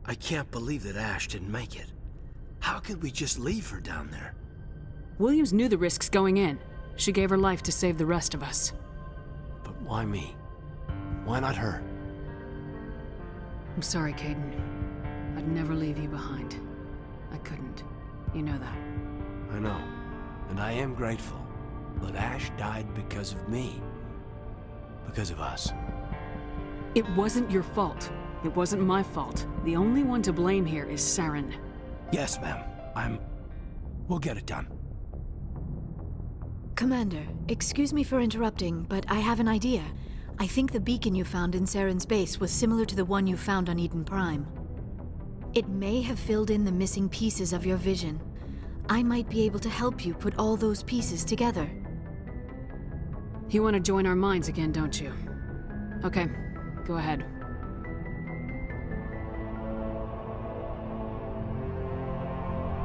I can't believe that Ash didn't make it. How could we just leave her down there? Williams knew the risks going in. She gave her life to save the rest of us. But why me? Why not her? I'm sorry, Kaidan. I'd never leave you behind. I couldn't. You know that. I know. And I am grateful. But Ash died because of me. Because of us. It wasn't your fault. It wasn't my fault. The only one to blame here is Saren. Yes, ma'am. We'll get it done. Commander, excuse me for interrupting, but I have an idea. I think the beacon you found in Saren's base was similar to the one you found on Eden Prime. It may have filled in the missing pieces of your vision. I might be able to help you put all those pieces together. You want to join our minds again, don't you? Okay, go ahead.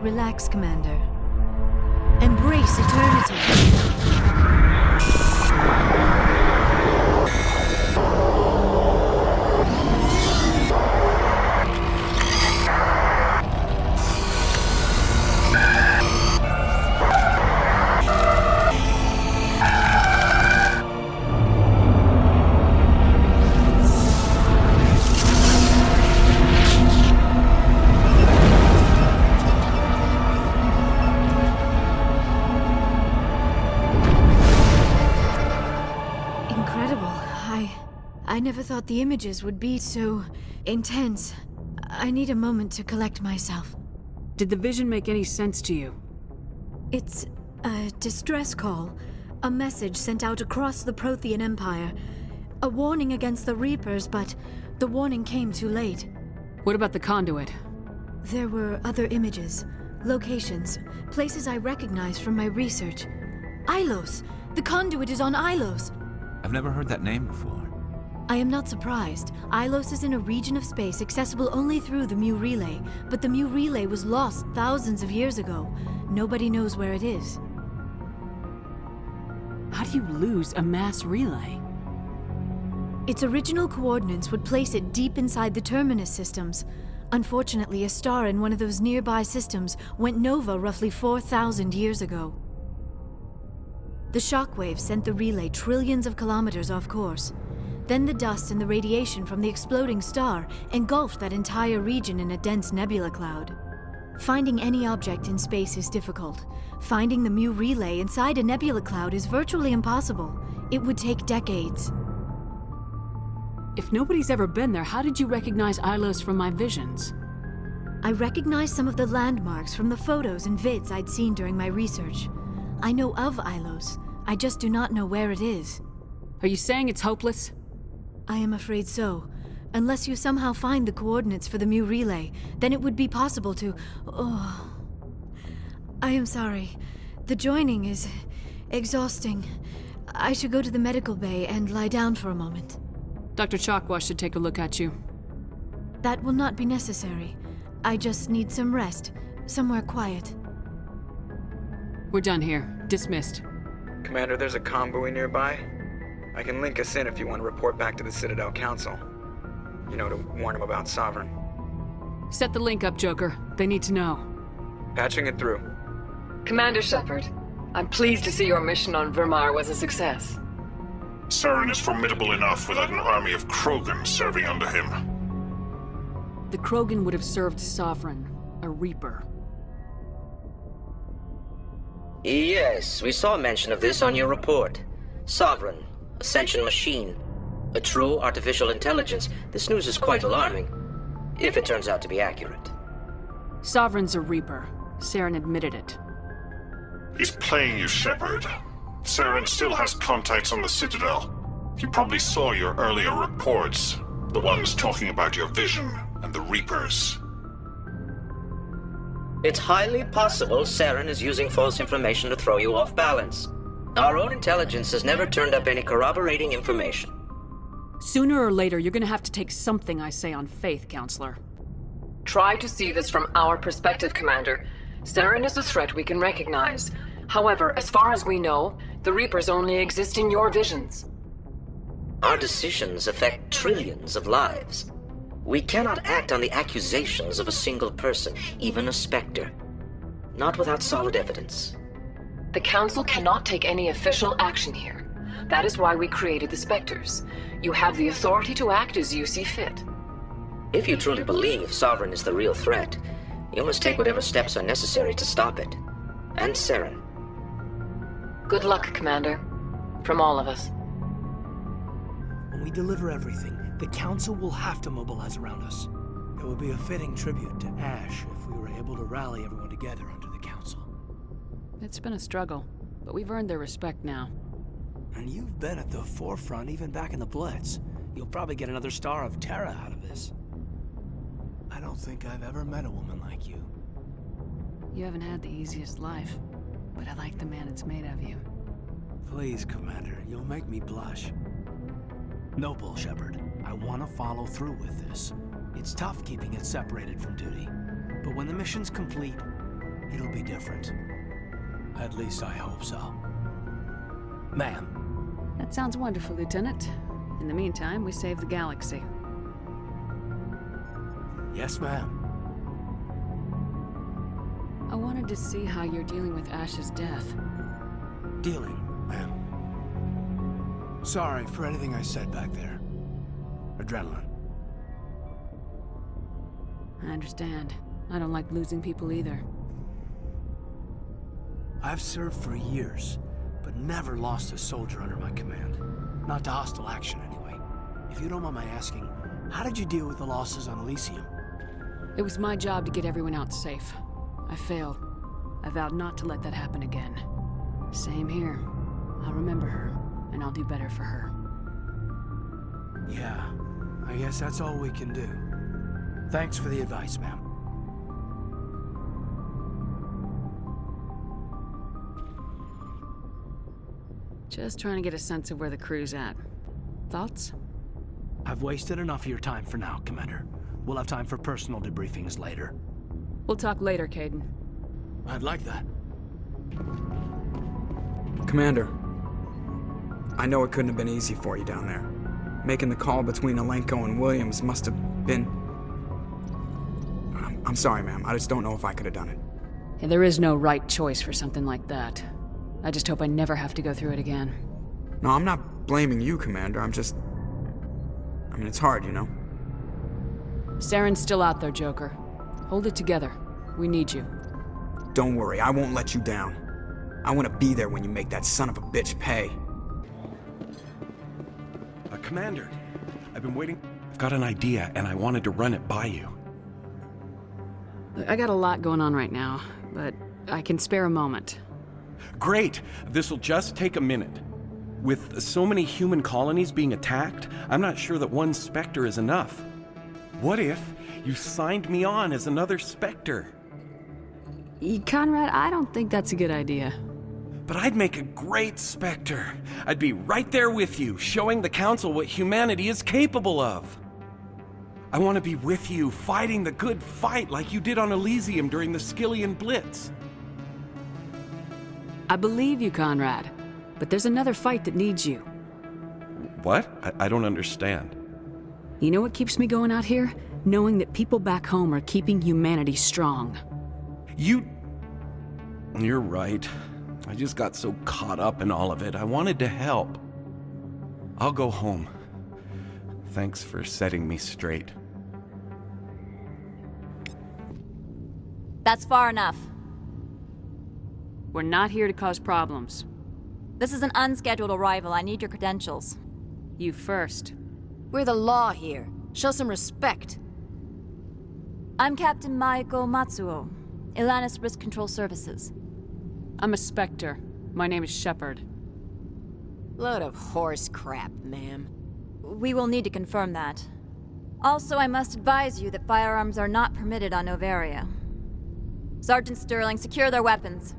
Relax, Commander. Embrace eternity. I never thought the images would be so intense. I need a moment to collect myself. Did the vision make any sense to you? It's a distress call. A message sent out across the Prothean Empire. A warning against the Reapers, but the warning came too late. What about the conduit? There were other images, locations, places I recognized from my research. Ilos! The conduit is on Ilos! I've never heard that name before. I am not surprised. Ilos is in a region of space accessible only through the Mu Relay, but the Mu Relay was lost thousands of years ago. Nobody knows where it is. How do you lose a mass relay? Its original coordinates would place it deep inside the Terminus systems. Unfortunately, a star in one of those nearby systems went nova roughly 4,000 years ago. The shockwave sent the relay trillions of kilometers off course. Then the dust and the radiation from the exploding star engulfed that entire region in a dense nebula cloud. Finding any object in space is difficult. Finding the Mu Relay inside a nebula cloud is virtually impossible. It would take decades. If nobody's ever been there, how did you recognize Ilos from my visions? I recognized some of the landmarks from the photos and vids I'd seen during my research. I know of Ilos. I just do not know where it is. Are you saying it's hopeless? I am afraid so. Unless you somehow find the coordinates for the Mu Relay, then it would be possible to... Oh... I am sorry. The joining is... exhausting. I should go to the medical bay and lie down for a moment. Dr. Chakwa should take a look at you. That will not be necessary. I just need some rest. Somewhere quiet. We're done here. Dismissed. Commander, there's a convoy nearby. I can link us in if you want to report back to the Citadel Council. You know, to warn them about Sovereign. Set the link up, Joker. They need to know. Patching it through. Commander Shepard, I'm pleased to see your mission on Vermar was a success. Saren is formidable enough without an army of Krogan serving under him. The Krogan would have served Sovereign, a Reaper. Yes, we saw mention of this on your report. Sovereign, Ascension machine, a true artificial intelligence. This news is quite alarming, if it turns out to be accurate. Sovereign's a Reaper. Saren admitted it. He's playing you, Shepard. Saren still has contacts on the Citadel. He probably saw your earlier reports, the ones talking about your vision and the Reapers. It's highly possible Saren is using false information to throw you off balance. Our own intelligence has never turned up any corroborating information. Sooner or later, you're gonna have to take something I say on faith, Counselor. Try to see this from our perspective, Commander. Saren is a threat we can recognize. However, as far as we know, the Reapers only exist in your visions. Our decisions affect trillions of lives. We cannot act on the accusations of a single person, even a Spectre. Not without solid evidence. The Council cannot take any official action here. That is why we created the Spectres. You have the authority to act as you see fit. If you truly believe Sovereign is the real threat, you must take whatever steps are necessary to stop it. And Saren. Good luck, Commander. From all of us. When we deliver everything, the Council will have to mobilize around us. It would be a fitting tribute to Ash if we were able to rally everyone together under the Council. It's been a struggle, but we've earned their respect now. And you've been at the forefront even back in the Blitz. You'll probably get another Star of Terra out of this. I don't think I've ever met a woman like you. You haven't had the easiest life, but I like the man it's made of you. Please, Commander, you'll make me blush. No bull, Shepard. I want to follow through with this. It's tough keeping it separated from duty, but when the mission's complete, it'll be different. At least I hope so. Ma'am. That sounds wonderful, Lieutenant. In the meantime, we save the galaxy. Yes, ma'am. I wanted to see how you're dealing with Ash's death. Dealing, ma'am. Sorry for anything I said back there. Adrenaline. I understand. I don't like losing people either. I've served for years, but never lost a soldier under my command. Not to hostile action, anyway. If you don't mind my asking, how did you deal with the losses on Elysium? It was my job to get everyone out safe. I failed. I vowed not to let that happen again. Same here. I'll remember her, and I'll do better for her. Yeah, I guess that's all we can do. Thanks for the advice, ma'am. Just trying to get a sense of where the crew's at. Thoughts? I've wasted enough of your time for now, Commander. We'll have time for personal debriefings later. We'll talk later, Kaidan. I'd like that. Commander, I know it couldn't have been easy for you down there. Making the call between Alenko and Williams must have been... I'm sorry, ma'am. I just don't know if I could have done it. Yeah, there is no right choice for something like that. I just hope I never have to go through it again. No, I'm not blaming you, Commander. I'm just... I mean, it's hard, you know? Saren's still out there, Joker. Hold it together. We need you. Don't worry, I won't let you down. I want to be there when you make that son of a bitch pay. Commander, I've been waiting. I've got an idea, and I wanted to run it by you. I got a lot going on right now, but I can spare a moment. Great! This'll just take a minute. With so many human colonies being attacked, I'm not sure that one Spectre is enough. What if you signed me on as another Spectre? Conrad, I don't think that's a good idea. But I'd make a great Spectre. I'd be right there with you, showing the Council what humanity is capable of. I want to be with you, fighting the good fight like you did on Elysium during the Skillian Blitz. I believe you, Conrad. But there's another fight that needs you. What? I don't understand. You know what keeps me going out here? Knowing that people back home are keeping humanity strong. You're right. I just got so caught up in all of it. I wanted to help. I'll go home. Thanks for setting me straight. That's far enough. We're not here to cause problems. This is an unscheduled arrival. I need your credentials. You first. We're the law here. Show some respect. I'm Captain Maiko Matsuo, Ilanis Risk Control Services. I'm a Spectre. My name is Shepard. Load of horse crap, ma'am. We will need to confirm that. Also, I must advise you that firearms are not permitted on Novaria. Sergeant Sterling, secure their weapons.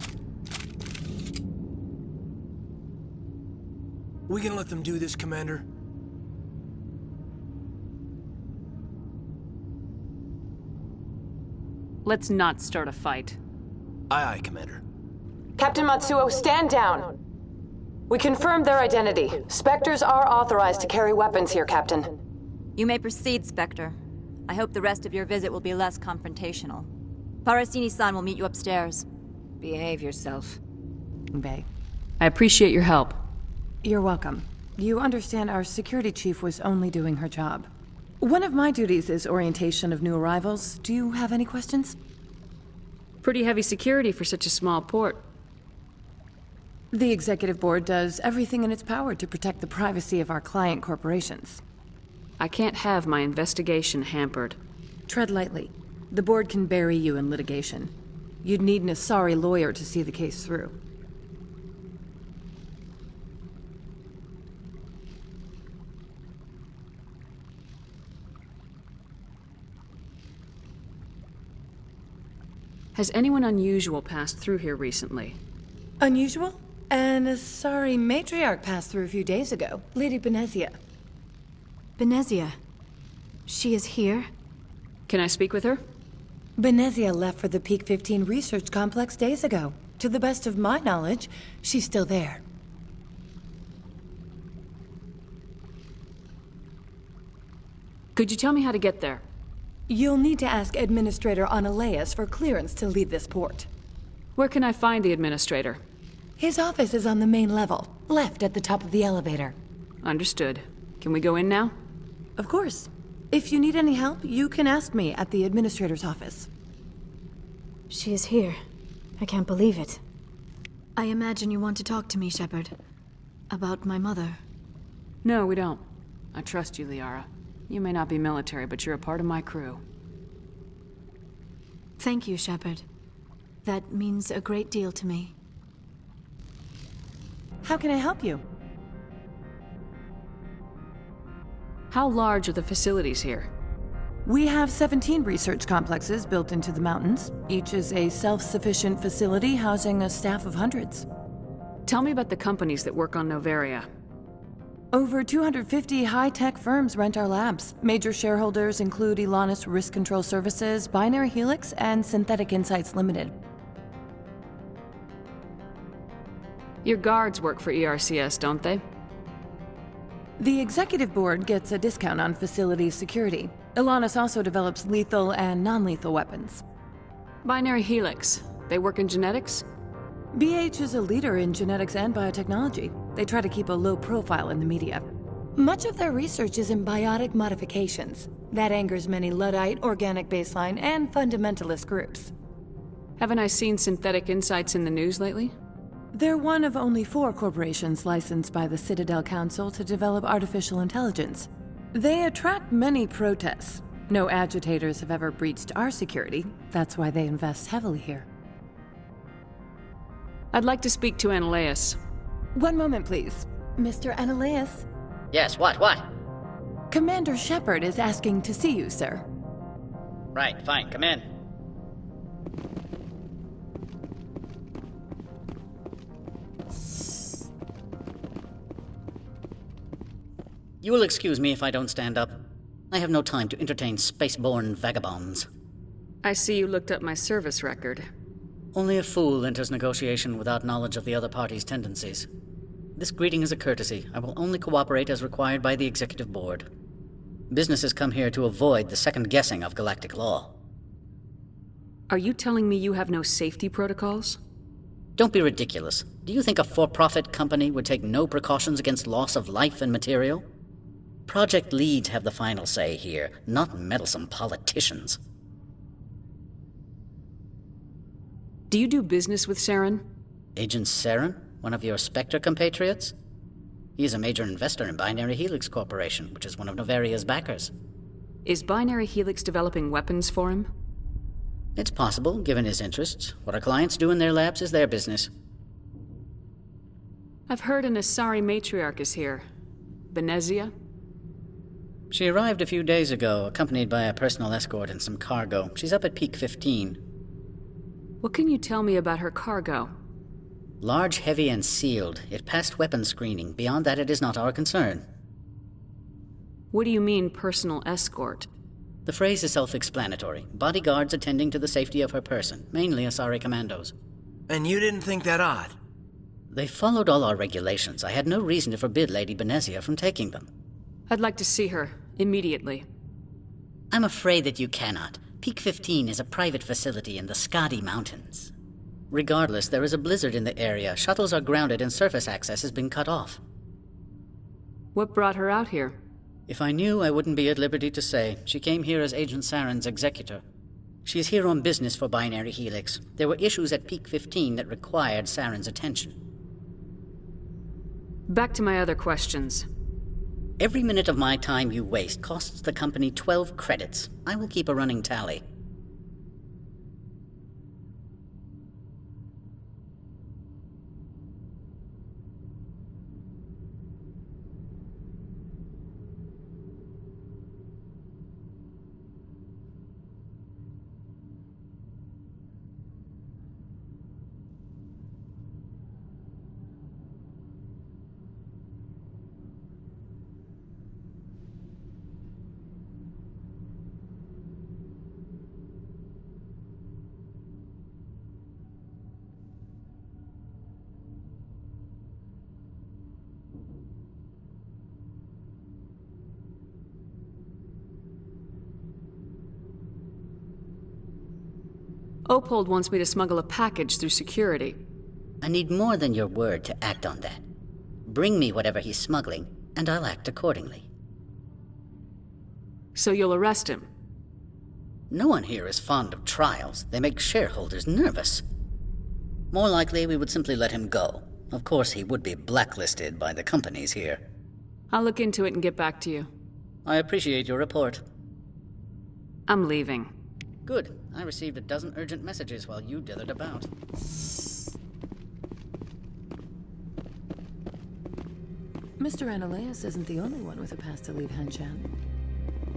We can let them do this, Commander. Let's not start a fight. Aye, aye, Commander. Captain Matsuo, stand down! We confirmed their identity. Spectres are authorized to carry weapons here, Captain. You may proceed, Spectre. I hope the rest of your visit will be less confrontational. Parasini-san will meet you upstairs. Behave yourself. Bay. I appreciate your help. You're welcome. You understand our security chief was only doing her job. One of my duties is orientation of new arrivals. Do you have any questions? Pretty heavy security for such a small port. The executive board does everything in its power to protect the privacy of our client corporations. I can't have my investigation hampered. Tread lightly. The board can bury you in litigation. You'd need an Asari lawyer to see the case through. Has anyone unusual passed through here recently? Unusual? An Asari matriarch passed through a few days ago. Lady Benezia. Benezia. She is here? Can I speak with her? Benezia left for the Peak 15 research complex days ago. To the best of my knowledge, she's still there. Could you tell me how to get there? You'll need to ask Administrator Analeas for clearance to leave this port. Where can I find the administrator? His office is on the main level, left at the top of the elevator. Understood. Can we go in now? Of course. If you need any help, you can ask me at the administrator's office. She is here. I can't believe it. I imagine you want to talk to me, Shepard. About my mother. No, we don't. I trust you, Liara. You may not be military, but you're a part of my crew. Thank you, Shepard. That means a great deal to me. How can I help you? How large are the facilities here? We have 17 research complexes built into the mountains. Each is a self-sufficient facility housing a staff of hundreds. Tell me about the companies that work on Noveria. Over 250 high-tech firms rent our labs. Major shareholders include Elanis Risk Control Services, Binary Helix, and Synthetic Insights Limited. Your guards work for ERCS, don't they? The executive board gets a discount on facility security. Elanis also develops lethal and non-lethal weapons. Binary Helix. They work in genetics? BH is a leader in genetics and biotechnology. They try to keep a low profile in the media. Much of their research is in biotic modifications. That angers many Luddite, organic baseline, and fundamentalist groups. Haven't I seen Synthetic Insights in the news lately? They're one of only 4 corporations licensed by the Citadel Council to develop artificial intelligence. They attract many protests. No agitators have ever breached our security. That's why they invest heavily here. I'd like to speak to Analeas. One moment, please. Mr. Analeas? Yes, what? Commander Shepard is asking to see you, sir. Right, fine, come in. You will excuse me if I don't stand up. I have no time to entertain spaceborne vagabonds. I see you looked up my service record. Only a fool enters negotiation without knowledge of the other party's tendencies. This greeting is a courtesy. I will only cooperate as required by the executive board. Businesses come here to avoid the second guessing of galactic law. Are you telling me you have no safety protocols? Don't be ridiculous. Do you think a for-profit company would take no precautions against loss of life and material? Project leads have the final say here, not meddlesome politicians. Do you do business with Saren? Agent Saren? One of your Spectre compatriots? He is a major investor in Binary Helix Corporation, which is one of Noveria's backers. Is Binary Helix developing weapons for him? It's possible, given his interests. What our clients do in their labs is their business. I've heard an Asari matriarch is here. Benezia? She arrived a few days ago, accompanied by a personal escort and some cargo. She's up at Peak 15. What can you tell me about her cargo? Large, heavy, and sealed. It passed weapons screening. Beyond that, it is not our concern. What do you mean, personal escort? The phrase is self-explanatory. Bodyguards attending to the safety of her person, mainly Asari commandos. And you didn't think that odd? They followed all our regulations. I had no reason to forbid Lady Benezia from taking them. I'd like to see her, immediately. I'm afraid that you cannot. Peak 15 is a private facility in the Skadi Mountains. Regardless, there is a blizzard in the area. Shuttles are grounded and surface access has been cut off. What brought her out here? If I knew, I wouldn't be at liberty to say. She came here as Agent Saren's executor. She's here on business for Binary Helix. There were issues at Peak 15 that required Saren's attention. Back to my other questions. Every minute of my time you waste costs the company 12 credits. I will keep a running tally. Opold wants me to smuggle a package through security. I need more than your word to act on that. Bring me whatever he's smuggling, and I'll act accordingly. So you'll arrest him? No one here is fond of trials. They make shareholders nervous. More likely, we would simply let him go. Of course, he would be blacklisted by the companies here. I'll look into it and get back to you. I appreciate your report. I'm leaving. Good. I received a dozen urgent messages while you dithered about. Mr. Ananias isn't the only one with a pass to leave Hanshan.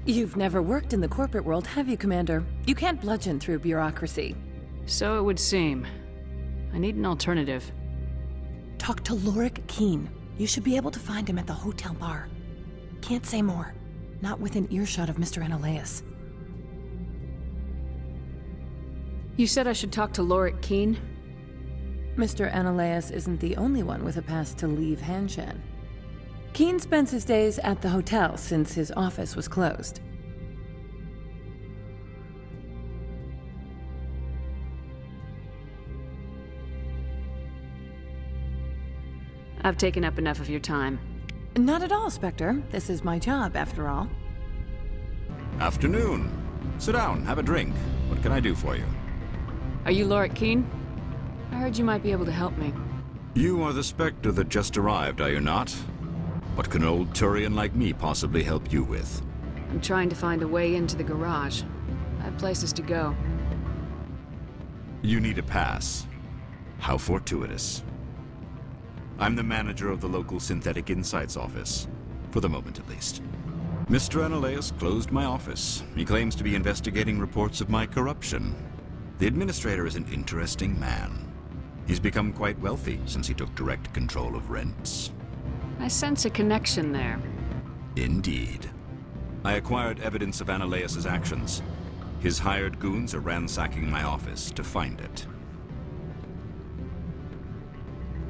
You've never worked in the corporate world, have you, Commander? You can't bludgeon through bureaucracy. So it would seem. I need an alternative. Talk to Lorik Keen. You should be able to find him at the hotel bar. Can't say more. Not within earshot of Mr. Ananias. You said I should talk to Lorik Keen? Mr. Ananias isn't the only one with a pass to leave Hanshan. Keen spends his days at the hotel since his office was closed. I've taken up enough of your time. Not at all, Spectre. This is my job, after all. Afternoon. Sit down, have a drink. What can I do for you? Are you Lorik Keen? I heard you might be able to help me. You are the Spectre that just arrived, are you not? What can an old Turian like me possibly help you with? I'm trying to find a way into the garage. I have places to go. You need a pass. How fortuitous. I'm the manager of the local Synthetic Insights office. For the moment, at least. Mr. Ananias closed my office. He claims to be investigating reports of my corruption. The administrator is an interesting man. He's become quite wealthy since he took direct control of rents. I sense a connection there. Indeed. I acquired evidence of Ananias's actions. His hired goons are ransacking my office to find it.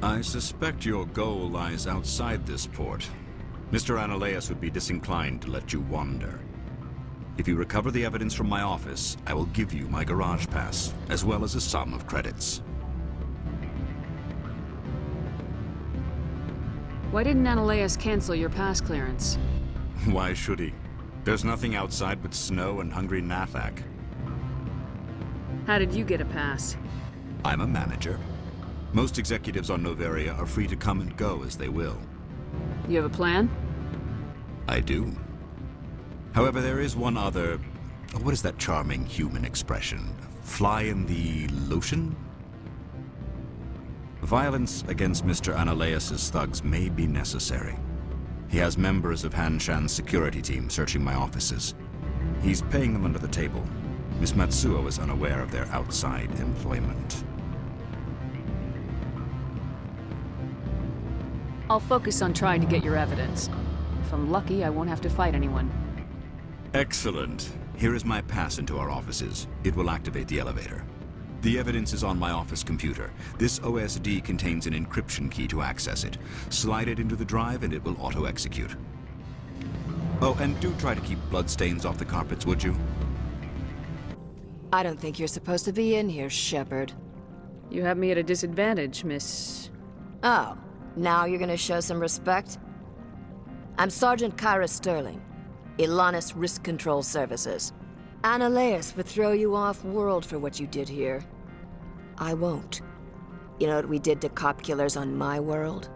I suspect your goal lies outside this port. Mr. Ananias would be disinclined to let you wander. If you recover the evidence from my office, I will give you my garage pass, as well as a sum of credits. Why didn't Ananias cancel your pass clearance? Why should he? There's nothing outside but snow and hungry Nathak. How did you get a pass? I'm a manager. Most executives on Noveria are free to come and go as they will. You have a plan? I do. However, there is one other... What is that charming human expression? Fly in the lotion? Violence against Mr. Ananias' thugs may be necessary. He has members of Hanshan's security team searching my offices. He's paying them under the table. Miss Matsuo is unaware of their outside employment. I'll focus on trying to get your evidence. If I'm lucky, I won't have to fight anyone. Excellent. Here is my pass into our offices. It will activate the elevator. The evidence is on my office computer. This OSD contains an encryption key to access it. Slide it into the drive and it will auto-execute. Oh, and do try to keep bloodstains off the carpets, would you? I don't think you're supposed to be in here, Shepard. You have me at a disadvantage, Miss... Oh, now you're gonna show some respect? I'm Sergeant Kyra Sterling, Ilanis Risk Control Services. Ananias would throw you off-world for what you did here. I won't. You know what we did to cop killers on my world?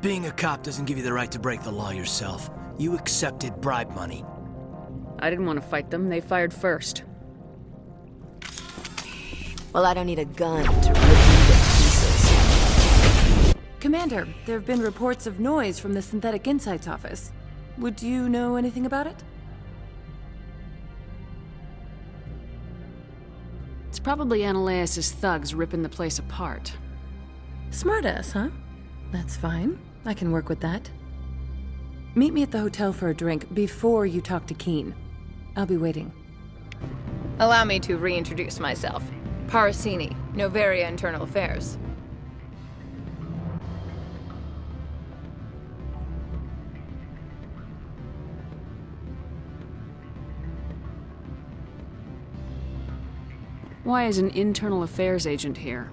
Being a cop doesn't give you the right to break the law yourself. You accepted bribe money. I didn't want to fight them. They fired first. Well, I don't need a gun to rip you to pieces. Commander, there have been reports of noise from the Synthetic Insights office. Would you know anything about it? It's probably Ananias' thugs ripping the place apart. Smartass, huh? That's fine. I can work with that. Meet me at the hotel for a drink before you talk to Keen. I'll be waiting. Allow me to reintroduce myself. Parasini, Noveria Internal Affairs. Why is an internal affairs agent here?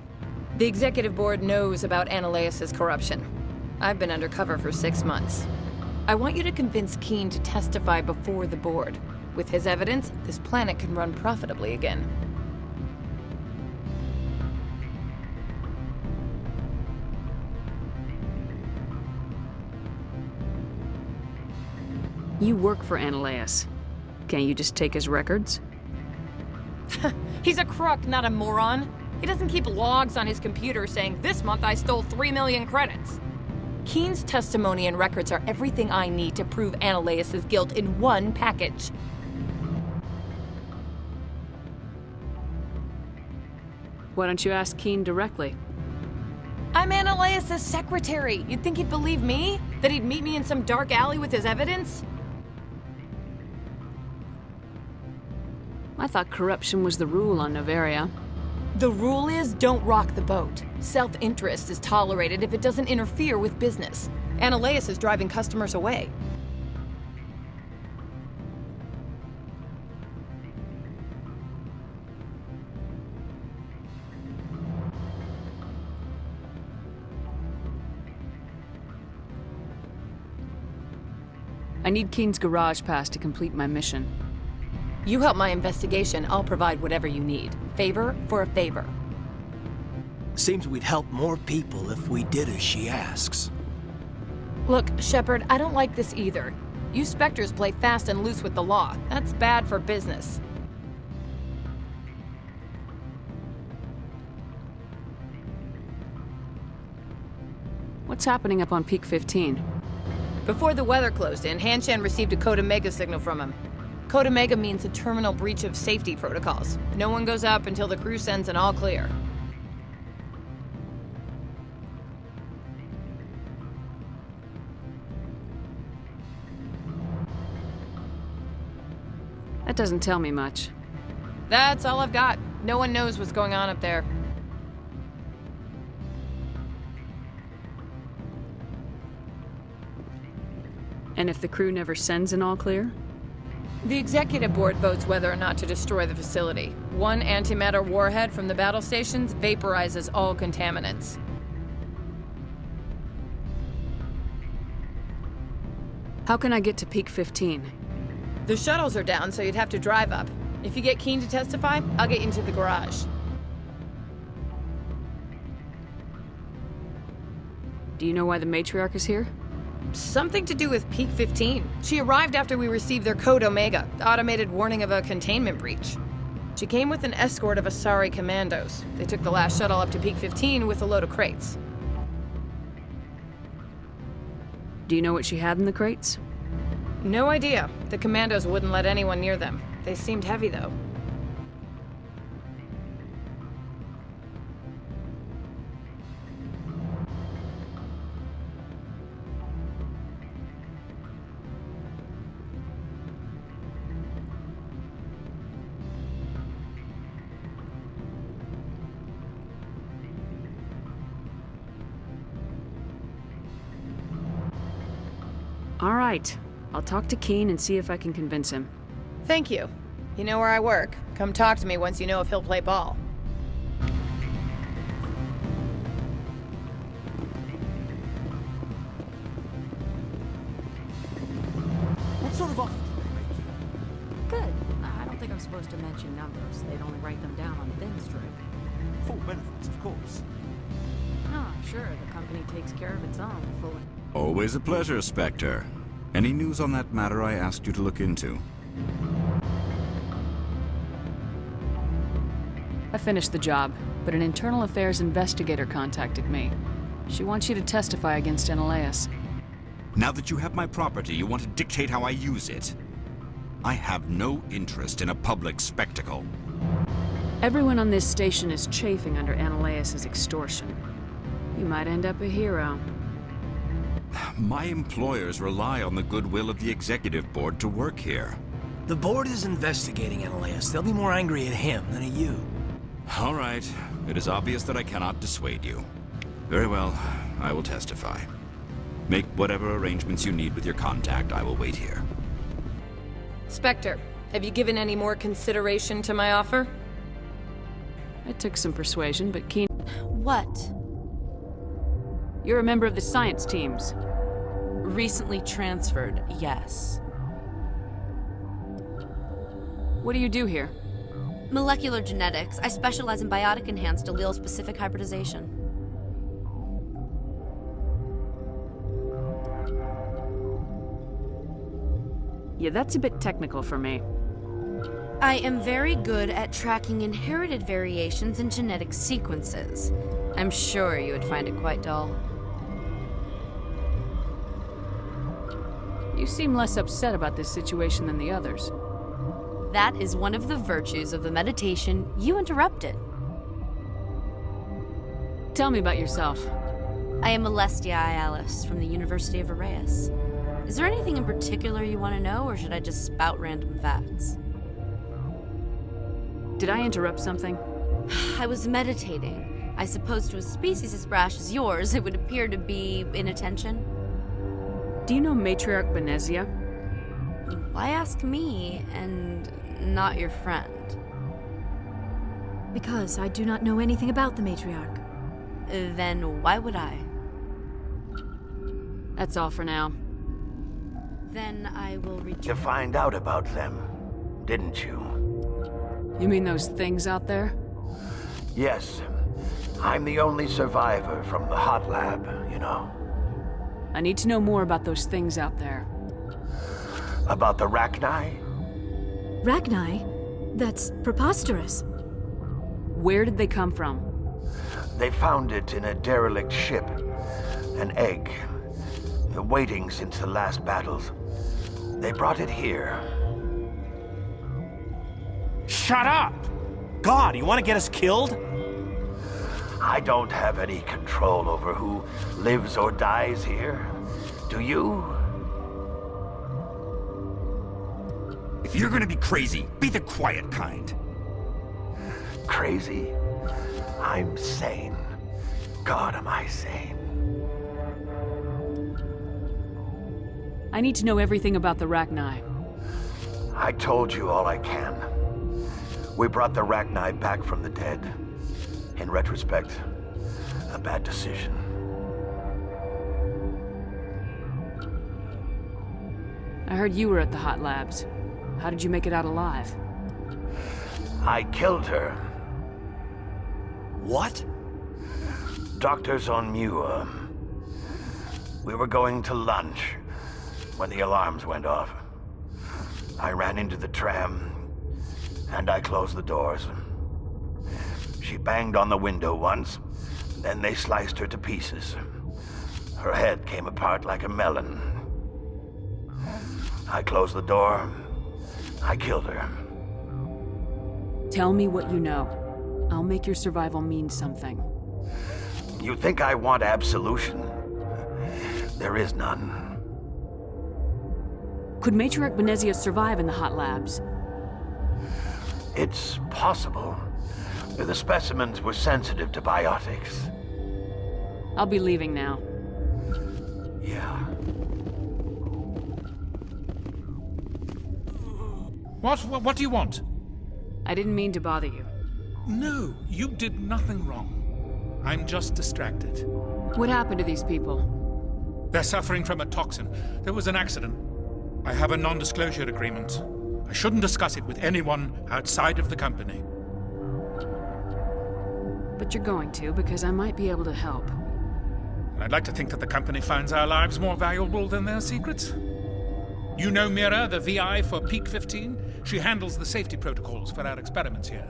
The executive board knows about Ananias' corruption. I've been undercover for 6 months. I want you to convince Keen to testify before the board. With his evidence, this planet can run profitably again. You work for Ananias. Can't you just take his records? He's a crook, not a moron. He doesn't keep logs on his computer saying, "This month I stole 3 million credits." Keen's testimony and records are everything I need to prove Ananias' guilt in one package. Why don't you ask Keen directly? I'm Ananias' secretary. You'd think he'd believe me? That he'd meet me in some dark alley with his evidence? I thought corruption was the rule on Noveria. The rule is, don't rock the boat. Self-interest is tolerated if it doesn't interfere with business. Ananias is driving customers away. I need Keen's garage pass to complete my mission. You help my investigation, I'll provide whatever you need. Favor for a favor. Seems we'd help more people if we did as she asks. Look, Shepard, I don't like this either. You Spectres play fast and loose with the law. That's bad for business. What's happening up on Peak 15? Before the weather closed in, Hanshan received a Code Omega signal from him. Code Omega means a terminal breach of safety protocols. No one goes up until the crew sends an all clear. That doesn't tell me much. That's all I've got. No one knows what's going on up there. And if the crew never sends an all clear? The executive board votes whether or not to destroy the facility. One antimatter warhead from the battle stations vaporizes all contaminants. How can I get to Peak 15? The shuttles are down, so you'd have to drive up. If you get Keen to testify, I'll get you into the garage. Do you know why the matriarch is here? Something to do with Peak 15. She arrived after we received their Code Omega, the automated warning of a containment breach. She came with an escort of Asari commandos. They took the last shuttle up to Peak 15 with a load of crates. Do you know what she had in the crates? No idea. The commandos wouldn't let anyone near them. They seemed heavy, though. All right. I'll talk to Keen and see if I can convince him. Thank you. You know where I work. Come talk to me once you know if he'll play ball. What sort of offer did they make you? Good. I don't think I'm supposed to mention numbers. They'd only write them down on thin strip. Full benefits, of course. Oh, sure. The company takes care of its own fully. Always a pleasure, Spectre. Any news on that matter I asked you to look into? I finished the job, but an internal affairs investigator contacted me. She wants you to testify against Ananias. Now that you have my property, you want to dictate how I use it. I have no interest in a public spectacle. Everyone on this station is chafing under Ananias' extortion. You might end up a hero. My employers rely on the goodwill of the executive board to work here. The board is investigating Ananias. They'll be more angry at him than at you. All right. It is obvious that I cannot dissuade you. Very well. I will testify. Make whatever arrangements you need with your contact. I will wait here. Spectre, have you given any more consideration to my offer? It took some persuasion, but Keen... What? You're a member of the science teams. Recently transferred, yes. What do you do here? Molecular genetics. I specialize in biotic-enhanced allele-specific hybridization. Yeah, that's a bit technical for me. I am very good at tracking inherited variations in genetic sequences. I'm sure you would find it quite dull. You seem less upset about this situation than the others. That is one of the virtues of the meditation you interrupted. Tell me about yourself. I am Alestia Ayalis from the University of Arrayas. Is there anything in particular you want to know, or should I just spout random facts? Did I interrupt something? I was meditating. I suppose to a species as brash as yours, it would appear to be inattention. Do you know Matriarch Benezia? Why ask me, and not your friend? Because I do not know anything about the Matriarch. Then why would I? That's all for now. Then I will return. You find out about them, didn't you? You mean those things out there? Yes. I'm the only survivor from the hot lab, you know. I need to know more about those things out there. About the Rachni? Rachni? That's preposterous. Where did they come from? They found it in a derelict ship. An egg. Waiting since the last battles. They brought it here. Shut up! God, you want to get us killed? I don't have any control over who lives or dies here. Do you? If you're gonna be crazy, be the quiet kind. Crazy? I'm sane. God, am I sane. I need to know everything about the Rachni. I told you all I can. We brought the Rachni back from the dead. In retrospect, a bad decision. I heard you were at the hot labs. How did you make it out alive? I killed her. What? Doctors on Muir. We were going to lunch when the alarms went off. I ran into the tram, and I closed the doors. She banged on the window once, then they sliced her to pieces. Her head came apart like a melon. I closed the door. I killed her. Tell me what you know. I'll make your survival mean something. You think I want absolution? There is none. Could Matriarch Benezia survive in the hot labs? It's possible. The specimens were sensitive to biotics. I'll be leaving now. Yeah. What do you want? I didn't mean to bother you. No, you did nothing wrong. I'm just distracted. What happened to these people? They're suffering from a toxin. There was an accident. I have a non-disclosure agreement. I shouldn't discuss it with anyone outside of the company. But you're going to, because I might be able to help. And I'd like to think that the company finds our lives more valuable than their secrets. You know Mira, the VI for Peak 15? She handles the safety protocols for our experiments here.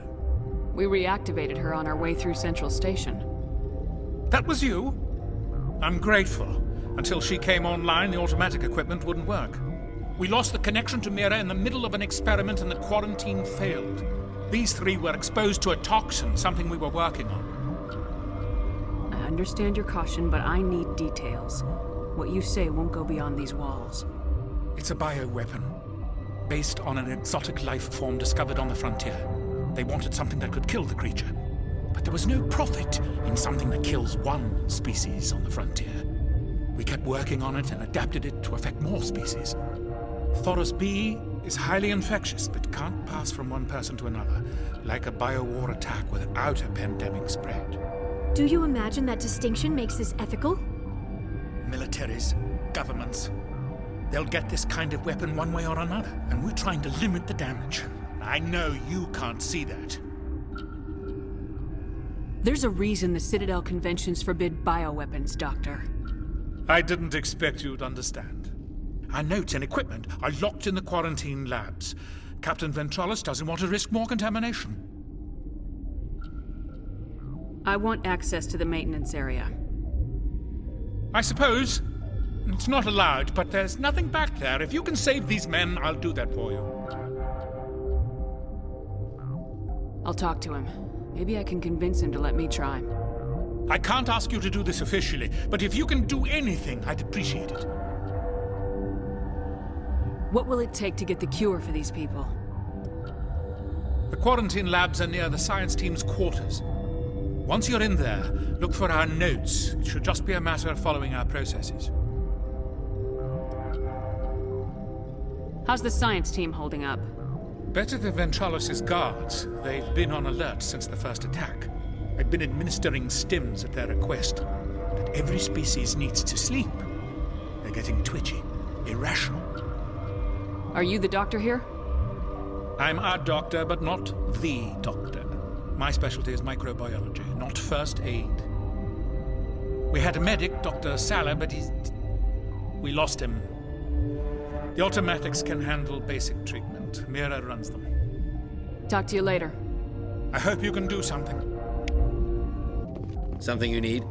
We reactivated her on our way through Central Station. That was you? I'm grateful. Until she came online, the automatic equipment wouldn't work. We lost the connection to Mira in the middle of an experiment and the quarantine failed. These three were exposed to a toxin, something we were working on. I understand your caution, but I need details. What you say won't go beyond these walls. It's a bioweapon, based on an exotic life form discovered on the frontier. They wanted something that could kill the creature. But there was no profit in something that kills one species on the frontier. We kept working on it and adapted it to affect more species. Thoros B is highly infectious, but can't pass from one person to another, like a biowar attack without a pandemic spread. Do you imagine that distinction makes this ethical? Militaries, governments, they'll get this kind of weapon one way or another, and we're trying to limit the damage. I know you can't see that. There's a reason the Citadel conventions forbid bioweapons, Doctor. I didn't expect you'd understand. Our notes and equipment are locked in the quarantine labs. Captain Ventralis doesn't want to risk more contamination. I want access to the maintenance area. I suppose. It's not allowed, but there's nothing back there. If you can save these men, I'll do that for you. I'll talk to him. Maybe I can convince him to let me try. I can't ask you to do this officially, but if you can do anything, I'd appreciate it. What will it take to get the cure for these people? The quarantine labs are near the science team's quarters. Once you're in there, look for our notes. It should just be a matter of following our processes. How's the science team holding up? Better than Ventralis' guards. They've been on alert since the first attack. I've been administering stims at their request. But every species needs to sleep. They're getting twitchy, irrational. Are you the doctor here? I'm a doctor, but not the doctor. My specialty is microbiology, not first aid. We had a medic, Dr. Salah, but we lost him. The automatics can handle basic treatment. Mira runs them. Talk to you later. I hope you can do something. Something you need?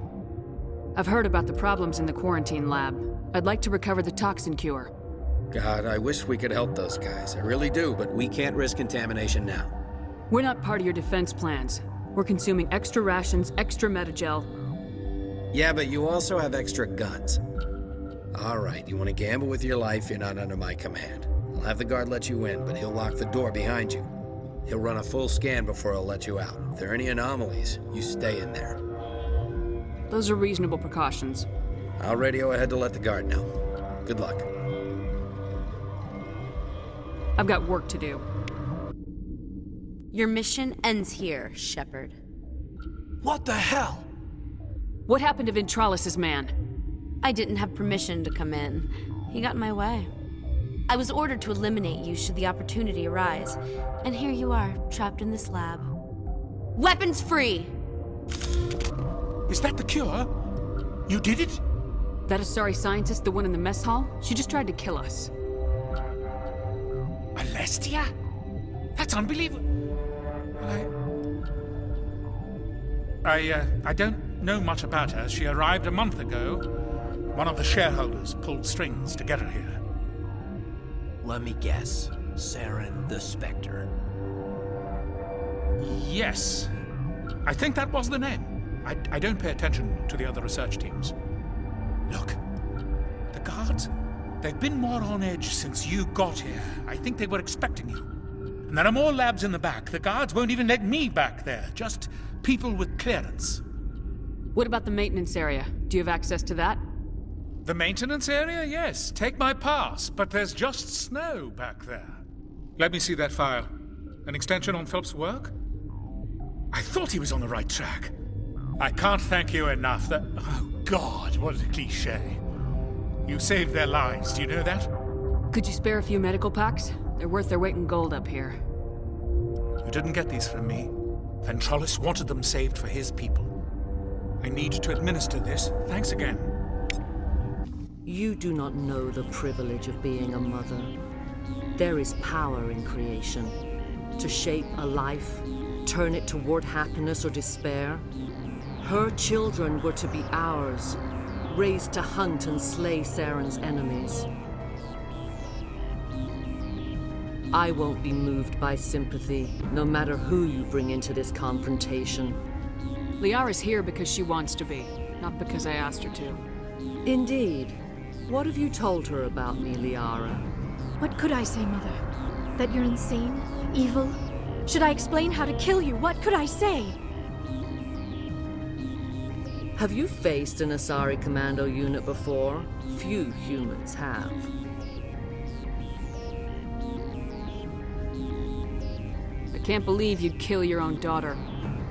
I've heard about the problems in the quarantine lab. I'd like to recover the toxin cure. God, I wish we could help those guys. I really do, but we can't risk contamination now. We're not part of your defense plans. We're consuming extra rations, extra metagel. Yeah, but you also have extra guns. All right, you want to gamble with your life, you're not under my command. I'll have the guard let you in, but he'll lock the door behind you. He'll run a full scan before he'll let you out. If there are any anomalies, you stay in there. Those are reasonable precautions. I'll radio ahead to let the guard know. Good luck. I've got work to do. Your mission ends here, Shepard. What the hell? What happened to Ventralis' man? I didn't have permission to come in. He got in my way. I was ordered to eliminate you should the opportunity arise. And here you are, trapped in this lab. Weapons free! Is that the cure? You did it? That Asari scientist, the one in the mess hall? She just tried to kill us. Alestia? That's unbelievable. I don't know much about her. She arrived a month ago. One of the shareholders pulled strings to get her here. Let me guess. Saren the Spectre. Yes. I think that was the name. I don't pay attention to the other research teams. Look, the guards, they've been more on edge since you got here. I think they were expecting you. And there are more labs in the back. The guards won't even let me back there. Just people with clearance. What about the maintenance area? Do you have access to that? The maintenance area? Yes. Take my pass. But there's just snow back there. Let me see that file. An extension on Phelps' work? I thought he was on the right track. I can't thank you enough that... Oh, God, what a cliché. You saved their lives, do you know that? Could you spare a few medical packs? They're worth their weight in gold up here. You didn't get these from me. Ventrolis wanted them saved for his people. I need to administer this. Thanks again. You do not know the privilege of being a mother. There is power in creation. To shape a life, turn it toward happiness or despair. Her children were to be ours, raised to hunt and slay Saren's enemies. I won't be moved by sympathy, no matter who you bring into this confrontation. Liara's here because she wants to be, not because I asked her to. Indeed. What have you told her about me, Liara? What could I say, Mother? That you're insane? Evil? Should I explain how to kill you? What could I say? Have you faced an Asari commando unit before? Few humans have. I can't believe you'd kill your own daughter.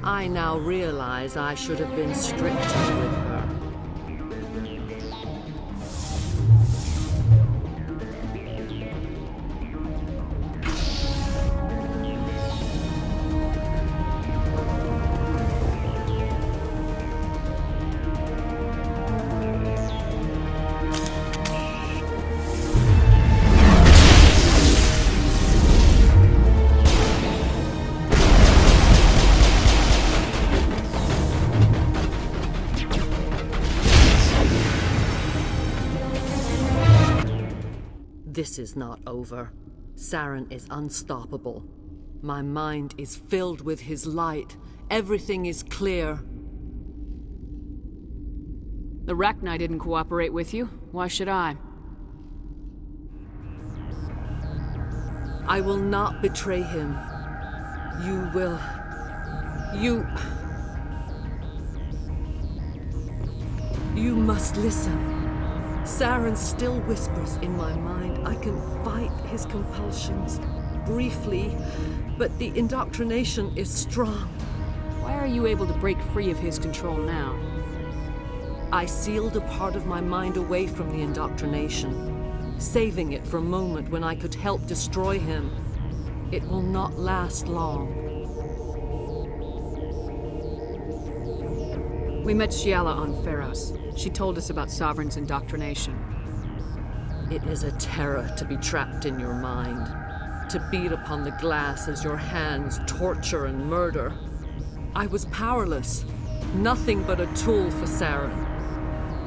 I now realize I should have been stricter with her. This is not over. Saren is unstoppable. My mind is filled with his light. Everything is clear. The Rachni didn't cooperate with you. Why should I? I will not betray him. You will... You must listen. Saren still whispers in my mind. I can fight his compulsions, briefly, but the indoctrination is strong. Why are you able to break free of his control now? I sealed a part of my mind away from the indoctrination, saving it for a moment when I could help destroy him. It will not last long. We met Shiala on Pharos. She told us about Sovereign's indoctrination. It is a terror to be trapped in your mind, to beat upon the glass as your hands torture and murder. I was powerless, nothing but a tool for Saren.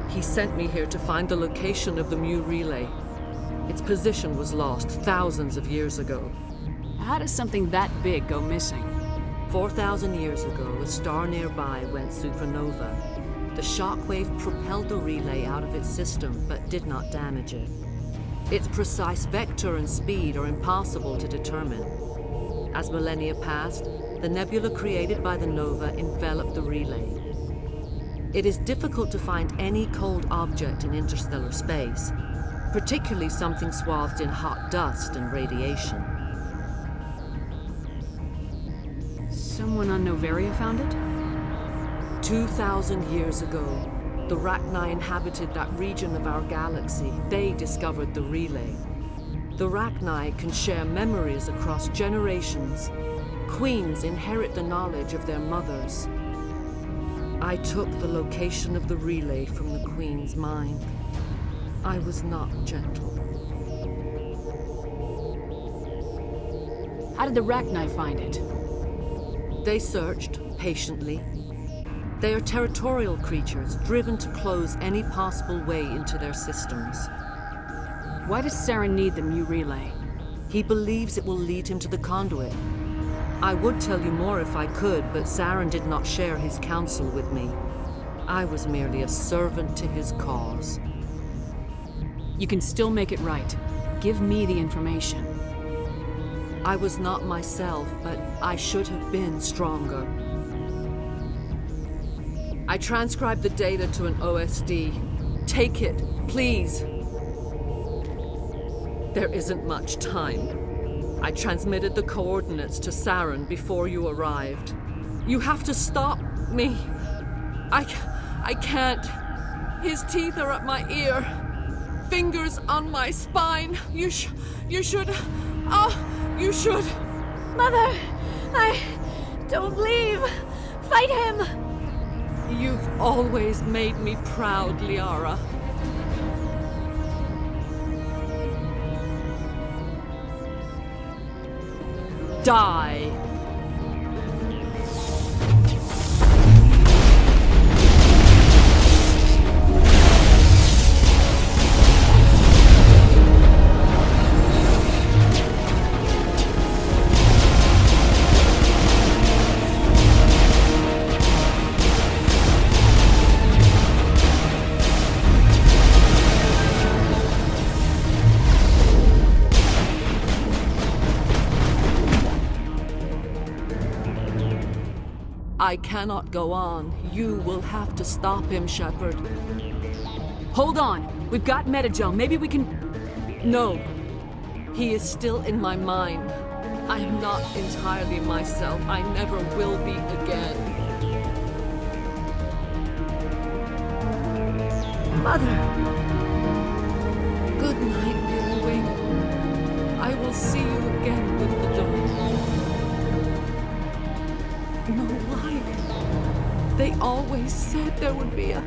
He sent me here to find the location of the Mu relay. Its position was lost thousands of years ago. How does something that big go missing? 4,000 years ago, a star nearby went supernova. The shockwave propelled the relay out of its system, but did not damage it. Its precise vector and speed are impossible to determine. As millennia passed, the nebula created by the nova enveloped the relay. It is difficult to find any cold object in interstellar space, particularly something swathed in hot dust and radiation. Someone on Noveria found it? 2,000 years ago, the Rachni inhabited that region of our galaxy. They discovered the relay. The Rachni can share memories across generations. Queens inherit the knowledge of their mothers. I took the location of the relay from the Queen's mind. I was not gentle. How did the Rachni find it? They searched, patiently. They are territorial creatures, driven to close any possible way into their systems. Why does Saren need the Mu relay? He believes it will lead him to the conduit. I would tell you more if I could, but Saren did not share his counsel with me. I was merely a servant to his cause. You can still make it right. Give me the information. I was not myself, but I should have been stronger. I transcribed the data to an OSD. Take it, please. There isn't much time. I transmitted the coordinates to Saren before you arrived. You have to stop me. I can't. His teeth are at my ear. Fingers on my spine. You should... Oh, you should... Mother! Don't leave! Fight him! You've always made me proud, Liara. Die! I cannot go on. You will have to stop him, Shepard. Hold on. We've got Metagel. Maybe we can... No. He is still in my mind. I am not entirely myself. I never will be again. Mother! Good night, little wing. I will see you again with the dawn. No light. They always said there would be a...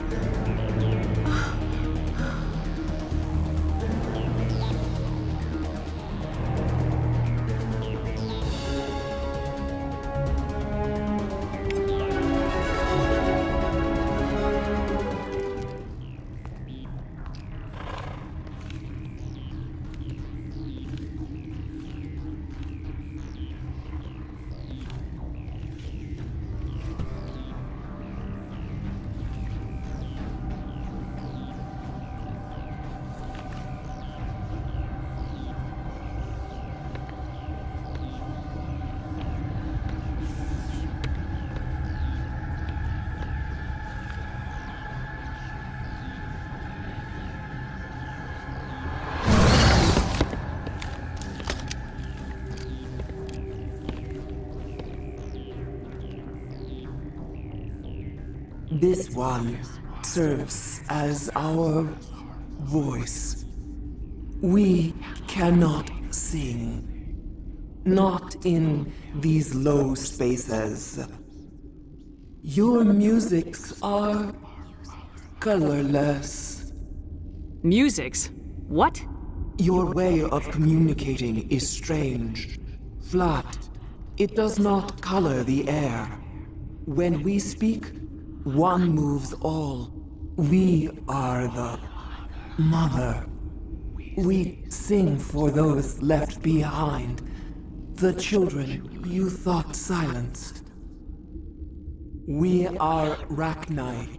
This one serves as our voice. We cannot sing. Not in these low spaces. Your musics are colorless. Musics? What? Your way of communicating is strange. Flat. It does not color the air. When we speak, one moves all. We are the mother. We sing for those left behind. The children you thought silenced. We are Rachni.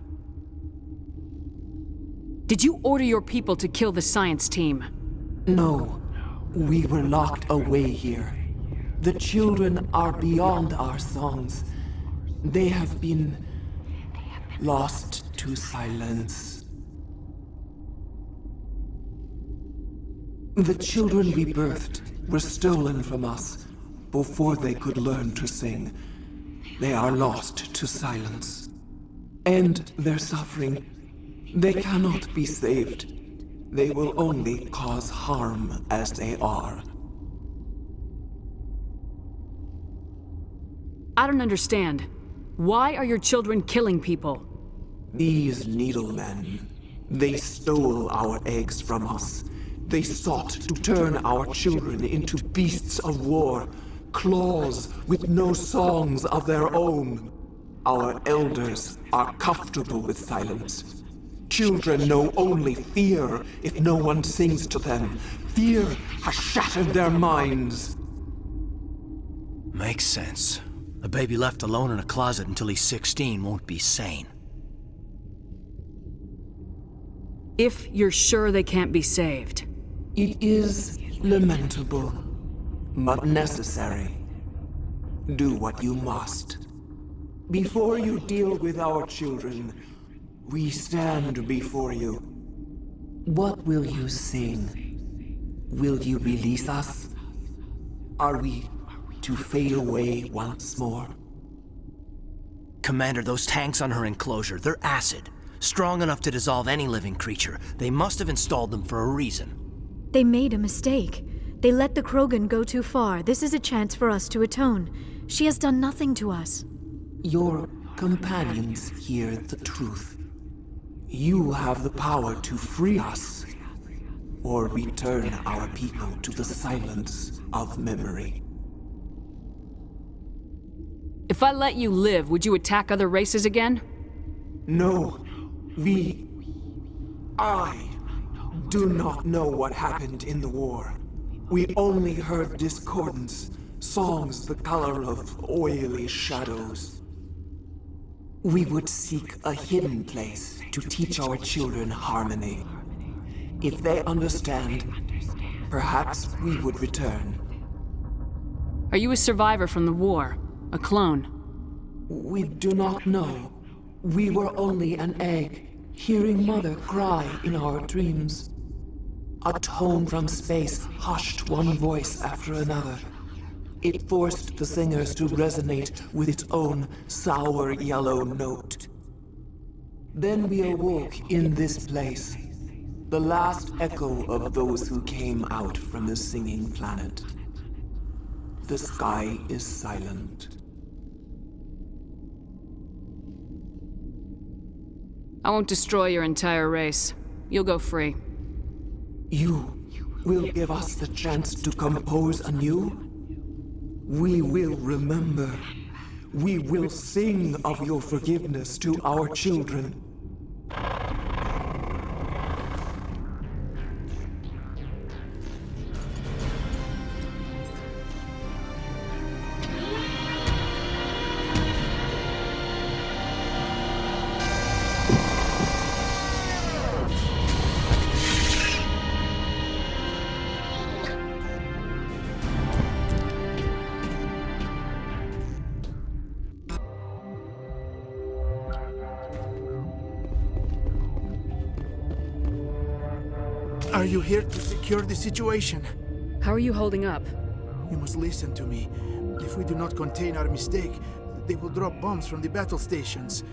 Did you order your people to kill the science team? No. We were locked away here. The children are beyond our songs. They have been lost to silence. The children we birthed were stolen from us before they could learn to sing. They are lost to silence. And their suffering, they cannot be saved. They will only cause harm as they are. I don't understand. Why are your children killing people? These needlemen, they stole our eggs from us. They sought to turn our children into beasts of war, claws with no songs of their own. Our elders are comfortable with silence. Children know only fear if no one sings to them. Fear has shattered their minds. Makes sense. A baby left alone in a closet until he's 16 won't be sane. If you're sure they can't be saved. It is lamentable, but necessary. Do what you must. Before you deal with our children, we stand before you. What will you sing? Will you release us? Are we to fade away once more? Commander, those tanks on her enclosure, they're acid. Strong enough to dissolve any living creature. They must have installed them for a reason. They made a mistake. They let the Krogan go too far. This is a chance for us to atone. She has done nothing to us. Your companions hear the truth. You have the power to free us, or return our people to the silence of memory. If I let you live, would you attack other races again? No. I do not know what happened in the war. We only heard discordance, songs the color of oily shadows. We would seek a hidden place to teach our children harmony. If they understand, perhaps we would return. Are you a survivor from the war? A clone? We do not know. We were only an egg, hearing Mother cry in our dreams. A tone from space hushed one voice after another. It forced the singers to resonate with its own sour yellow note. Then we awoke in this place, the last echo of those who came out from the singing planet. The sky is silent. I won't destroy your entire race. You'll go free. You will give us the chance to compose anew? We will remember. We will sing of your forgiveness to our children. Are you here to secure the situation? How are you holding up? You must listen to me. If we do not contain our mistake, they will drop bombs from the battle stations.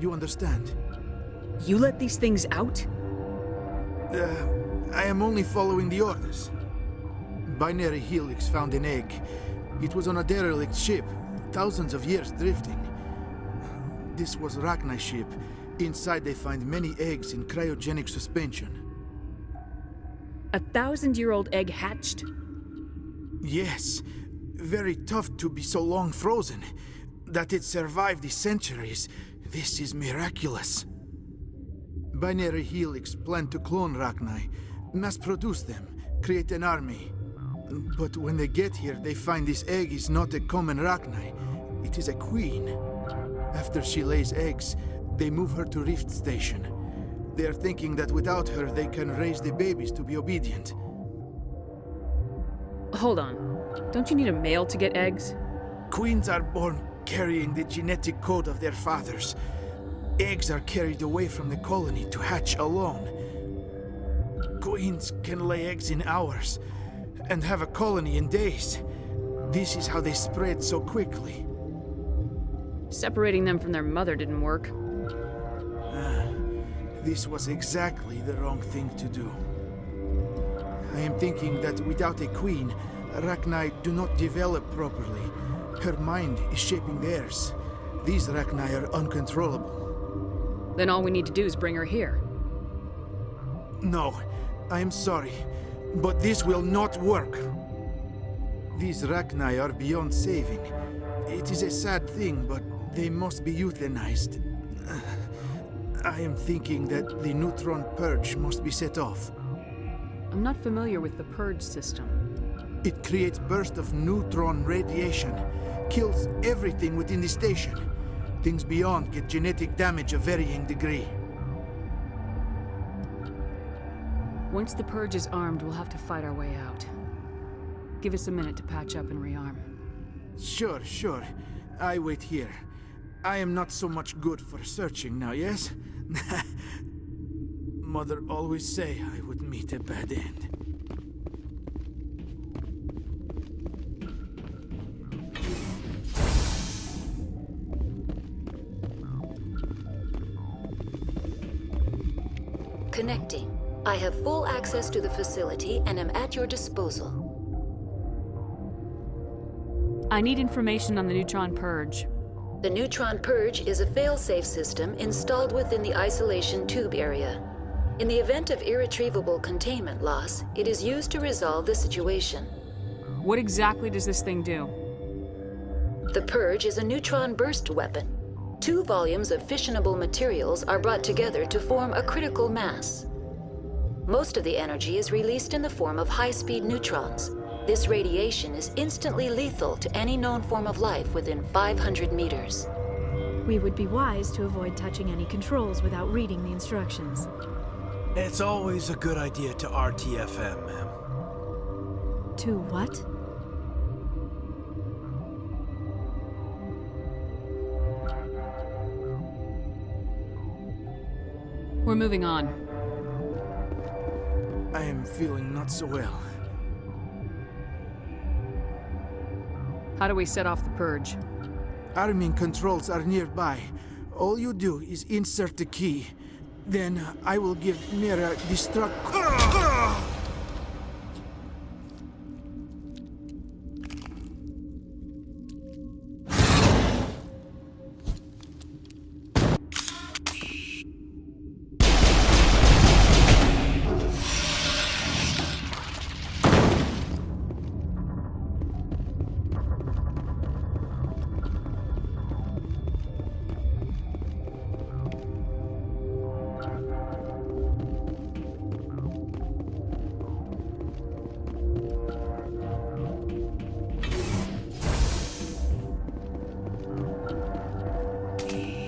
You understand? You let these things out? I am only following the orders. Binary Helix found an egg. It was on a derelict ship, thousands of years drifting. This was Rachni's ship. Inside they find many eggs in cryogenic suspension. A 1,000-year-old egg hatched? Yes. Very tough to be so long frozen. That it survived the centuries. This is miraculous. Binary Helix planned to clone Rachni, mass-produce them, create an army. But when they get here, they find this egg is not a common Rachni. It is a queen. After she lays eggs, they move her to Rift Station. They are thinking that without her, they can raise the babies to be obedient. Hold on. Don't you need a male to get eggs? Queens are born carrying the genetic code of their fathers. Eggs are carried away from the colony to hatch alone. Queens can lay eggs in hours and have a colony in days. This is how they spread so quickly. Separating them from their mother didn't work. This was exactly the wrong thing to do. I am thinking that without a queen, Rachni do not develop properly. Her mind is shaping theirs. These Rachni are uncontrollable. Then all we need to do is bring her here. No, I am sorry, but this will not work. These Rachni are beyond saving. It is a sad thing, but they must be euthanized. I am thinking that the neutron purge must be set off. I'm not familiar with the purge system. It creates bursts of neutron radiation, kills everything within the station. Things beyond get genetic damage of varying degree. Once the purge is armed, we'll have to fight our way out. Give us a minute to patch up and rearm. Sure. I wait here. I am not so much good for searching now, yes? Mother always say I would meet a bad end. Connecting. I have full access to the facility and am at your disposal. I need information on the neutron purge. The neutron purge is a fail-safe system installed within the isolation tube area. In the event of irretrievable containment loss, it is used to resolve the situation. What exactly does this thing do? The purge is a neutron burst weapon. 2 volumes of fissionable materials are brought together to form a critical mass. Most of the energy is released in the form of high-speed neutrons. This radiation is instantly lethal to any known form of life within 500 meters. We would be wise to avoid touching any controls without reading the instructions. It's always a good idea to RTFM, ma'am. To what? We're moving on. I am feeling not so well. How do we set off the purge? Arming controls are nearby. All you do is insert the key. Then I will give Mira destruct...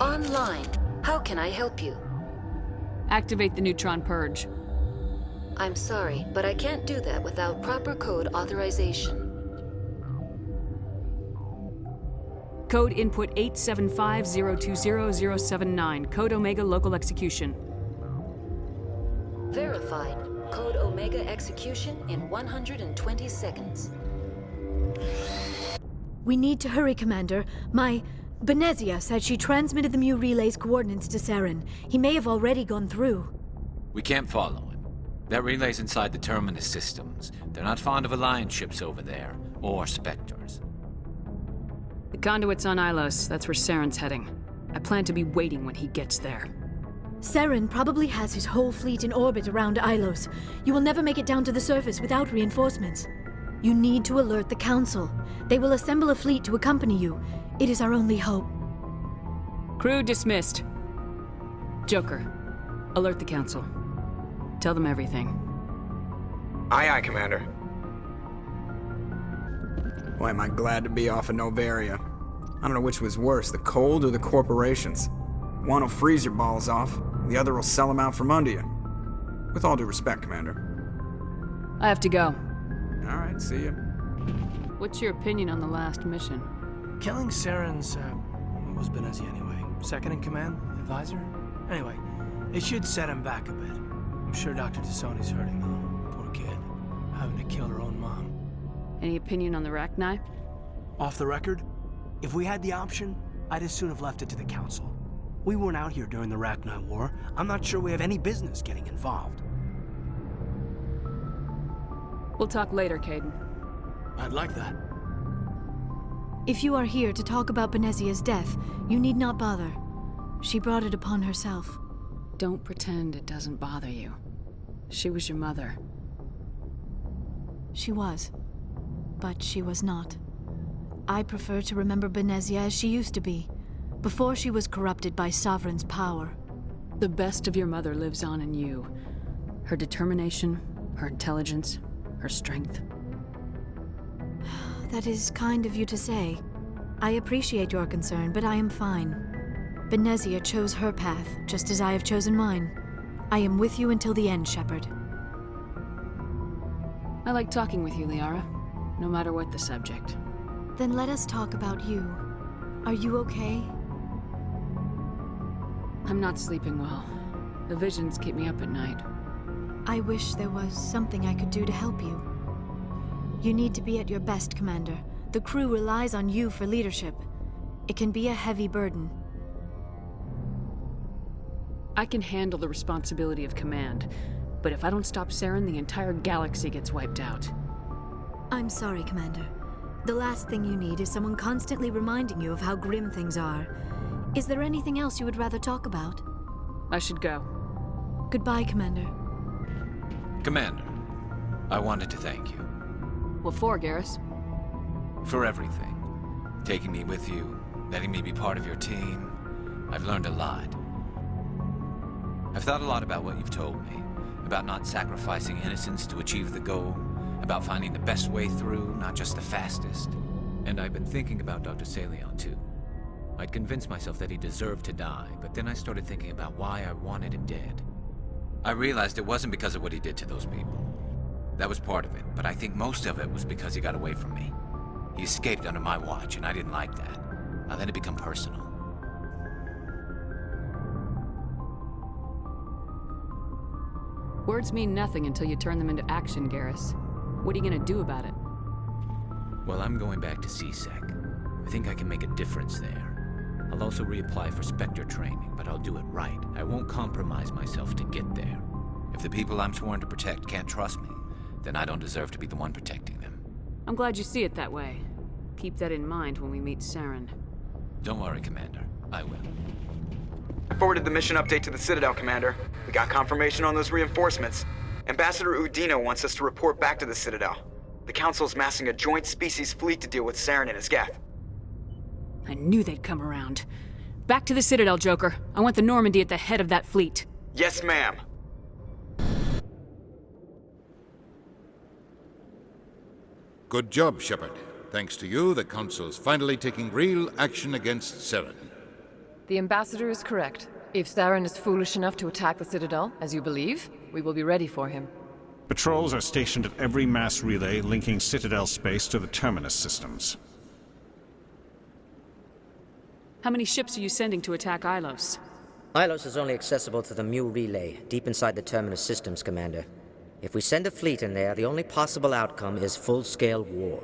Online. How can I help you? Activate the neutron purge. I'm sorry, but I can't do that without proper code authorization. Code input 875020079. Code Omega local execution. Verified. Code Omega execution in 120 seconds. We need to hurry, Commander. Benezia said she transmitted the Mu relay's coordinates to Saren. He may have already gone through. We can't follow him. That relay's inside the terminus systems. They're not fond of Alliance ships over there, or Spectres. The conduit's on Ilos. That's where Saren's heading. I plan to be waiting when he gets there. Saren probably has his whole fleet in orbit around Ilos. You will never make it down to the surface without reinforcements. You need to alert the Council. They will assemble a fleet to accompany you. It is our only hope. Crew dismissed. Joker, alert the Council. Tell them everything. Aye, aye, Commander. Boy, am I glad to be off of Novaria. I don't know which was worse, the cold or the corporations. One will freeze your balls off, the other will sell them out from under you. With all due respect, Commander. I have to go. All right, see ya. What's your opinion on the last mission? Killing Saren's, what was Benezia anyway? Second in command? Advisor? Anyway, it should set him back a bit. I'm sure Dr. Tassoni's hurting, though. Poor kid. Having to kill her own mom. Any opinion on the Rachni? Off the record, if we had the option, I'd as soon have left it to the Council. We weren't out here during the Rachni War. I'm not sure we have any business getting involved. We'll talk later, Kaidan. I'd like that. If you are here to talk about Benezia's death, you need not bother. She brought it upon herself. Don't pretend it doesn't bother you. She was your mother. She was. But she was not. I prefer to remember Benezia as she used to be, before she was corrupted by Sovereign's power. The best of your mother lives on in you. Her determination, her intelligence, her strength. That is kind of you to say. I appreciate your concern, but I am fine. Benezia chose her path, just as I have chosen mine. I am with you until the end, Shepard. I like talking with you, Liara, no matter what the subject. Then let us talk about you. Are you okay? I'm not sleeping well. The visions keep me up at night. I wish there was something I could do to help you. You need to be at your best, Commander. The crew relies on you for leadership. It can be a heavy burden. I can handle the responsibility of command, but if I don't stop Saren, the entire galaxy gets wiped out. I'm sorry, Commander. The last thing you need is someone constantly reminding you of how grim things are. Is there anything else you would rather talk about? I should go. Goodbye, Commander. Commander, I wanted to thank you. What for, Garrus? For everything. Taking me with you, letting me be part of your team. I've learned a lot. I've thought a lot about what you've told me. About not sacrificing innocence to achieve the goal. About finding the best way through, not just the fastest. And I've been thinking about Dr. Saleon, too. I'd convinced myself that he deserved to die, but then I started thinking about why I wanted him dead. I realized it wasn't because of what he did to those people. That was part of it, but I think most of it was because he got away from me. He escaped under my watch, and I didn't like that. I let it become personal. Words mean nothing until you turn them into action, Garrus. What are you gonna do about it? Well, I'm going back to CSEC. I think I can make a difference there. I'll also reapply for Spectre training, but I'll do it right. I won't compromise myself to get there. If the people I'm sworn to protect can't trust me, then I don't deserve to be the one protecting them. I'm glad you see it that way. Keep that in mind when we meet Saren. Don't worry, Commander. I will. I forwarded the mission update to the Citadel, Commander. We got confirmation on those reinforcements. Ambassador Udina wants us to report back to the Citadel. The Council's massing a joint species fleet to deal with Saren and his geth. I knew they'd come around. Back to the Citadel, Joker. I want the Normandy at the head of that fleet. Yes, ma'am. Good job, Shepard. Thanks to you, the Council's finally taking real action against Saren. The Ambassador is correct. If Saren is foolish enough to attack the Citadel, as you believe, we will be ready for him. Patrols are stationed at every mass relay linking Citadel space to the Terminus systems. How many ships are you sending to attack Ilos? Ilos is only accessible to the Mu relay, deep inside the Terminus systems, Commander. If we send a fleet in there, the only possible outcome is full-scale war.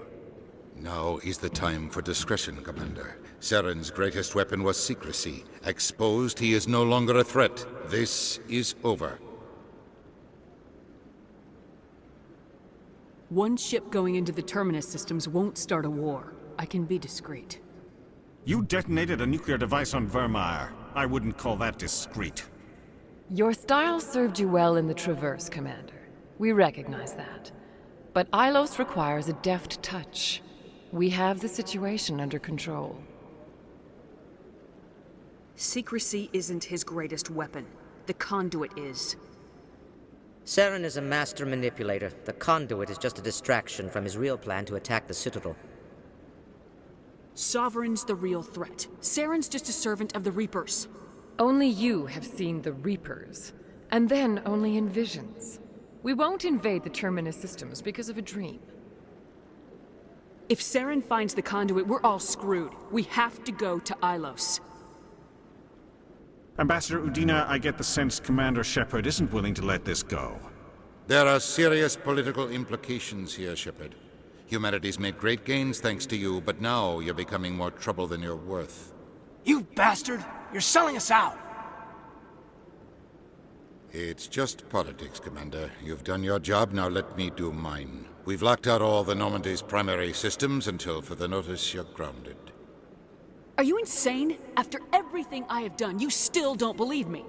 Now is the time for discretion, Commander. Saren's greatest weapon was secrecy. Exposed, he is no longer a threat. This is over. One ship going into the Terminus systems won't start a war. I can be discreet. You detonated a nuclear device on Vermeer. I wouldn't call that discreet. Your style served you well in the Traverse, Commander. We recognize that. But Ilos requires a deft touch. We have the situation under control. Secrecy isn't his greatest weapon. The conduit is. Saren is a master manipulator. The conduit is just a distraction from his real plan to attack the Citadel. Sovereign's the real threat. Saren's just a servant of the Reapers. Only you have seen the Reapers, and then only in visions. We won't invade the Terminus systems because of a dream. If Saren finds the conduit, we're all screwed. We have to go to Ilos. Ambassador Udina, I get the sense Commander Shepard isn't willing to let this go. There are serious political implications here, Shepard. Humanity's made great gains thanks to you, but now you're becoming more trouble than you're worth. You bastard! You're selling us out! It's just politics, Commander. You've done your job, now let me do mine. We've locked out all the Normandy's primary systems until further notice you're grounded. Are you insane? After everything I have done, you still don't believe me.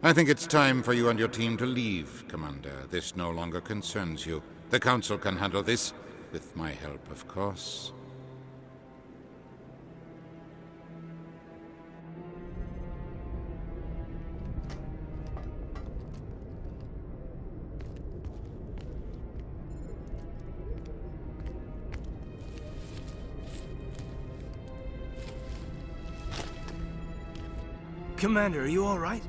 I think it's time for you and your team to leave, Commander. This no longer concerns you. The Council can handle this, with my help, of course. Commander, are you all right?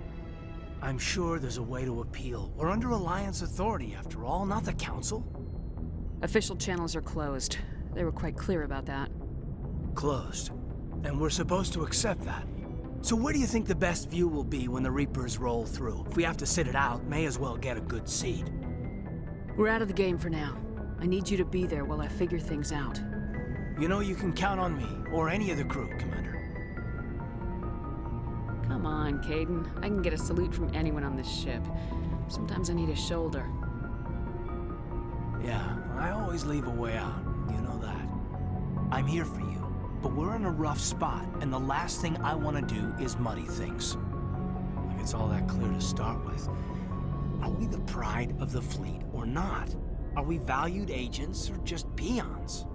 I'm sure there's a way to appeal. We're under Alliance authority, after all, not the Council. Official channels are closed. They were quite clear about that. Closed. And we're supposed to accept that. So where do you think the best view will be when the Reapers roll through? If we have to sit it out, may as well get a good seat. We're out of the game for now. I need you to be there while I figure things out. You know you can count on me, or any of the crew, Commander. Come Come on, Kaidan. I can get a salute from anyone on this ship. Sometimes I need a shoulder. Yeah, I always leave a way out. You know that. I'm here for you, but we're in a rough spot, and the last thing I want to do is muddy things. Like it's all that clear to start with. Are we the pride of the fleet or not? Are we valued agents or just peons?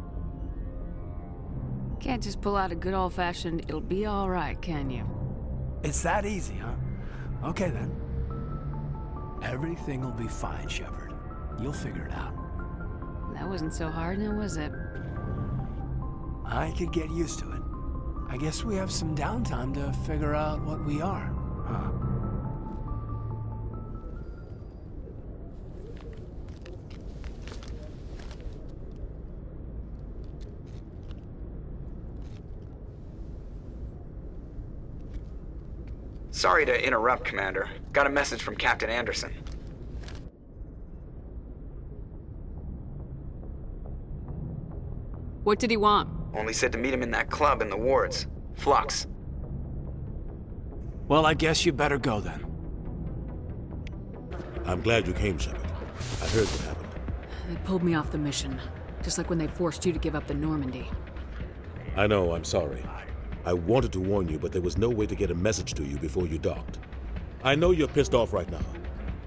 Can't just pull out a good old-fashioned, it'll be all right, can you? It's that easy, huh? Okay, then. Everything will be fine, Shepard. You'll figure it out. That wasn't so hard, now was it? I could get used to it. I guess we have some downtime to figure out what we are, huh? Sorry to interrupt, Commander. Got a message from Captain Anderson. What did he want? Only said to meet him in that club in the wards. Flux. Well, I guess you better go then. I'm glad you came, Shepard. I heard what happened. They pulled me off the mission. Just like when they forced you to give up the Normandy. I know, I'm sorry. I wanted to warn you, but there was no way to get a message to you before you docked. I know you're pissed off right now,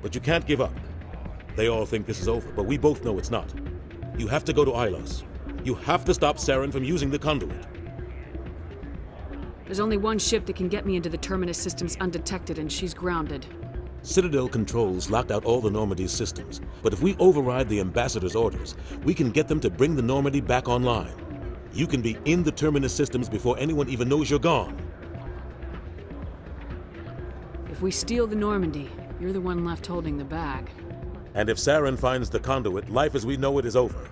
but you can't give up. They all think this is over, but we both know it's not. You have to go to Ilos. You have to stop Saren from using the conduit. There's only one ship that can get me into the Terminus systems undetected, and she's grounded. Citadel controls locked out all the Normandy's systems, but if we override the Ambassador's orders, we can get them to bring the Normandy back online. You can be in the Terminus systems before anyone even knows you're gone. If we steal the Normandy, you're the one left holding the bag. And if Saren finds the conduit, life as we know it is over.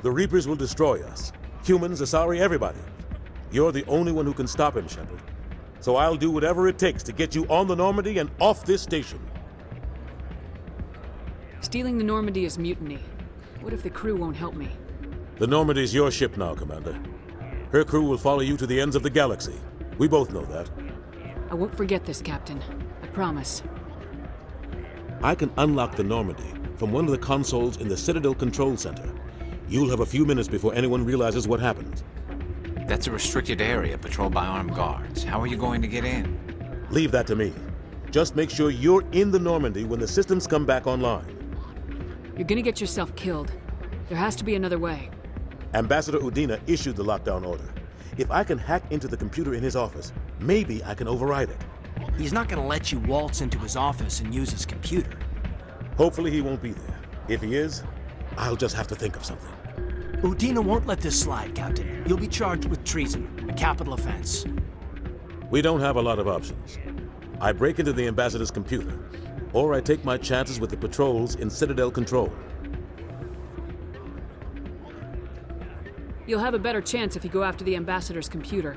The Reapers will destroy us. Humans, Asari, everybody. You're the only one who can stop him, Shepard. So I'll do whatever it takes to get you on the Normandy and off this station. Stealing the Normandy is mutiny. What if the crew won't help me? The Normandy's your ship now, Commander. Her crew will follow you to the ends of the galaxy. We both know that. I won't forget this, Captain. I promise. I can unlock the Normandy from one of the consoles in the Citadel Control Center. You'll have a few minutes before anyone realizes what happened. That's a restricted area patrolled by armed guards. How are you going to get in? Leave that to me. Just make sure you're in the Normandy when the systems come back online. You're gonna get yourself killed. There has to be another way. Ambassador Udina issued the lockdown order. If I can hack into the computer in his office, maybe I can override it. He's not gonna let you waltz into his office and use his computer. Hopefully he won't be there. If he is, I'll just have to think of something. Udina won't let this slide, Captain. You'll be charged with treason, a capital offense. We don't have a lot of options. I break into the Ambassador's computer, or I take my chances with the patrols in Citadel Control. You'll have a better chance if you go after the Ambassador's computer.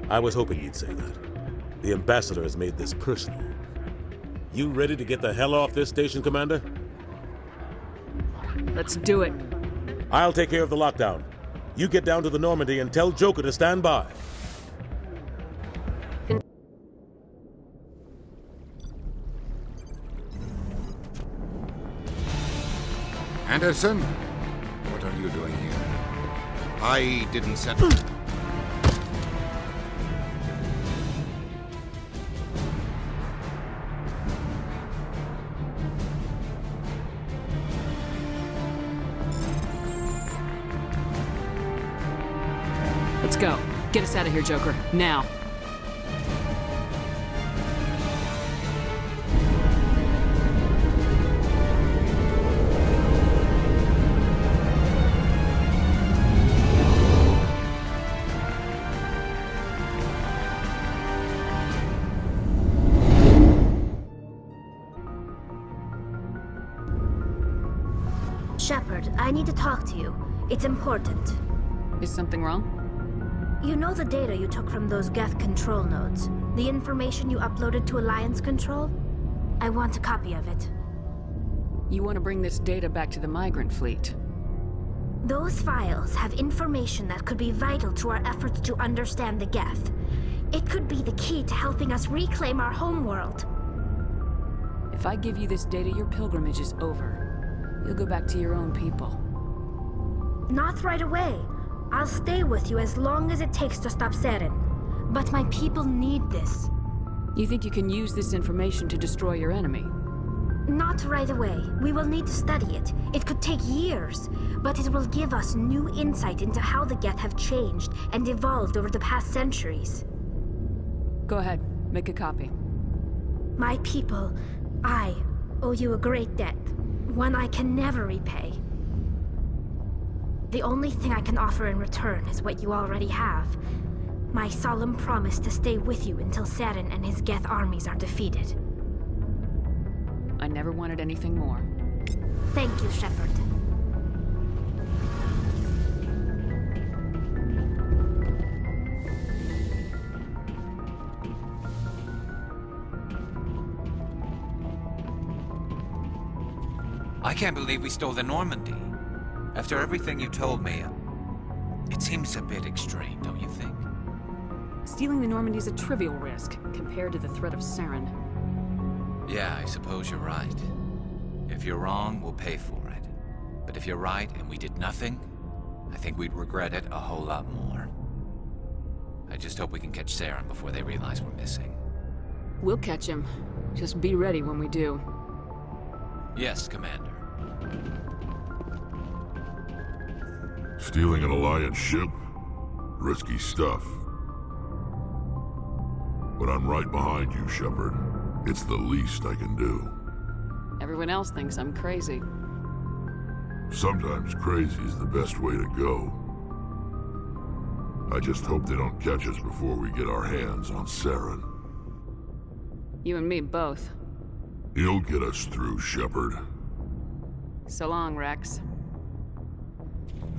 I was hoping you'd say that. The Ambassador has made this personal. You ready to get the hell off this station, Commander? Let's do it. I'll take care of the lockdown. You get down to the Normandy and tell Joker to stand by. Anderson? What are you doing here? I didn't send... Let's go. Get us out of here, Joker. Now. Shepard, I need to talk to you. It's important. Is something wrong? You know the data you took from those Geth control nodes? The information you uploaded to Alliance Control? I want a copy of it. You want to bring this data back to the migrant fleet? Those files have information that could be vital to our efforts to understand the Geth. It could be the key to helping us reclaim our homeworld. If I give you this data, your pilgrimage is over. You'll go back to your own people. Not right away. I'll stay with you as long as it takes to stop Seren. But my people need this. You think you can use this information to destroy your enemy? Not right away. We will need to study it. It could take years, but it will give us new insight into how the Geth have changed and evolved over the past centuries. Go ahead, make a copy. My people, I owe you a great debt, one I can never repay. The only thing I can offer in return is what you already have. My solemn promise to stay with you until Seren and his Geth armies are defeated. I never wanted anything more. Thank you, Shepard. I can't believe we stole the Normandy. After everything you told me, it seems a bit extreme, don't you think? Stealing the Normandy is a trivial risk compared to the threat of Seren. Yeah, I suppose you're right. If you're wrong, we'll pay for it. But if you're right and we did nothing, I think we'd regret it a whole lot more. I just hope we can catch Seren before they realize we're missing. We'll catch him. Just be ready when we do. Yes, Commander. Stealing an Alliance ship? Risky stuff. But I'm right behind you, Shepard. It's the least I can do. Everyone else thinks I'm crazy. Sometimes crazy is the best way to go. I just hope they don't catch us before we get our hands on Seren. You and me both. You'll get us through, Shepard. So long, Rex.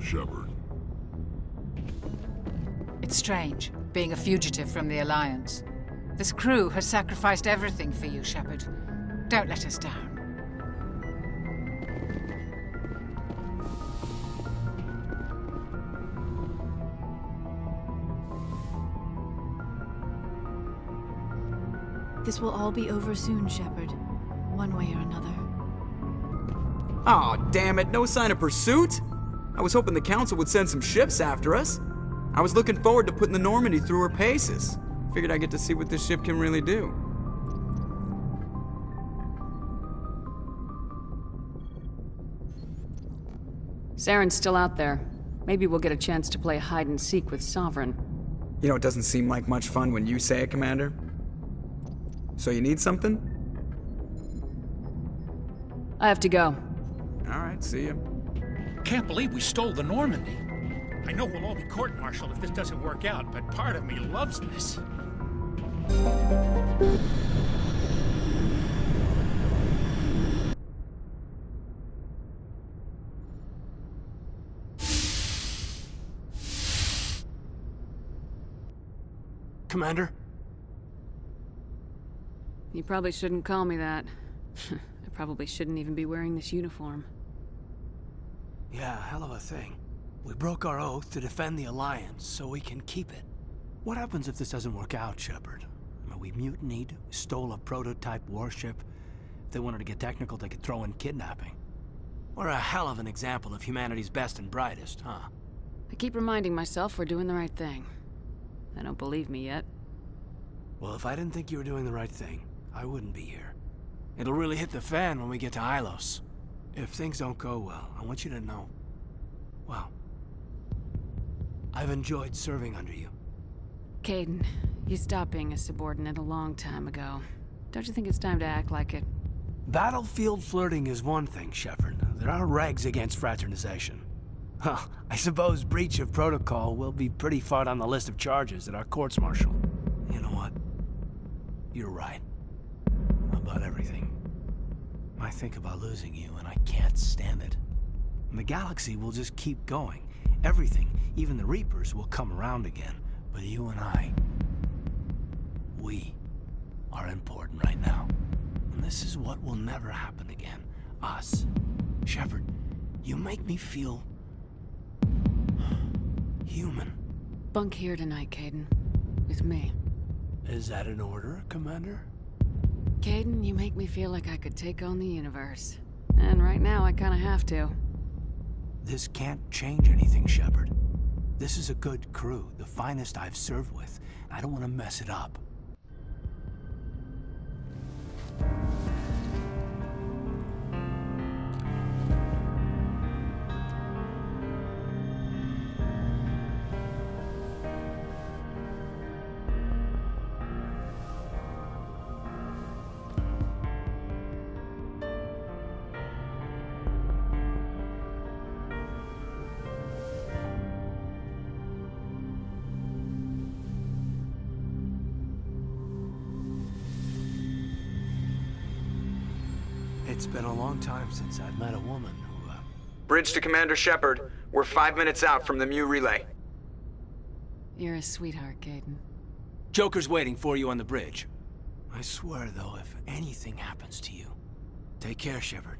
Shepard. It's strange, being a fugitive from the Alliance. This crew has sacrificed everything for you, Shepard. Don't let us down. This will all be over soon, Shepard. One way or another. Aw, damn it, no sign of pursuit? I was hoping the Council would send some ships after us. I was looking forward to putting the Normandy through her paces. Figured I'd get to see what this ship can really do. Saren's still out there. Maybe we'll get a chance to play hide and seek with Sovereign. You know, it doesn't seem like much fun when you say it, Commander. So you need something? I have to go. Alright, see ya. Can't believe we stole the Normandy. I know we'll all be court-martialed if this doesn't work out, but part of me loves this. Commander? You probably shouldn't call me that. I probably shouldn't even be wearing this uniform. Yeah, hell of a thing. We broke our oath to defend the Alliance, so we can keep it. What happens if this doesn't work out, Shepard? I mean, we mutinied, we stole a prototype warship. If they wanted to get technical, they could throw in kidnapping. We're a hell of an example of humanity's best and brightest, huh? I keep reminding myself we're doing the right thing. They don't believe me yet. Well, if I didn't think you were doing the right thing, I wouldn't be here. It'll really hit the fan when we get to Ilos. If things don't go well, I want you to know, well, I've enjoyed serving under you. Kaidan, you stopped being a subordinate a long time ago. Don't you think it's time to act like it? Battlefield flirting is one thing, Shepard. There are regs against fraternization. Huh, I suppose breach of protocol will be pretty far on the list of charges at our courts-martial. You know what? You're right. About everything. I think about losing you, and I can't stand it. And the galaxy will just keep going. Everything, even the Reapers, will come around again. But you and I, we are important right now. And this is what will never happen again. Us. Shepard, you make me feel human. Bunk here tonight, Kaidan. With me. Is that an order, Commander? Kaidan, you make me feel like I could take on the universe. And right now, I kinda have to. This can't change anything, Shepard. This is a good crew, the finest I've served with. I don't want to mess it up. It's been a long time since I've met a woman who, Bridge to Commander Shepard. We're 5 minutes out from the Mu relay. You're a sweetheart, Kaidan. Joker's waiting for you on the bridge. I swear, though, if anything happens to you, take care, Shepard.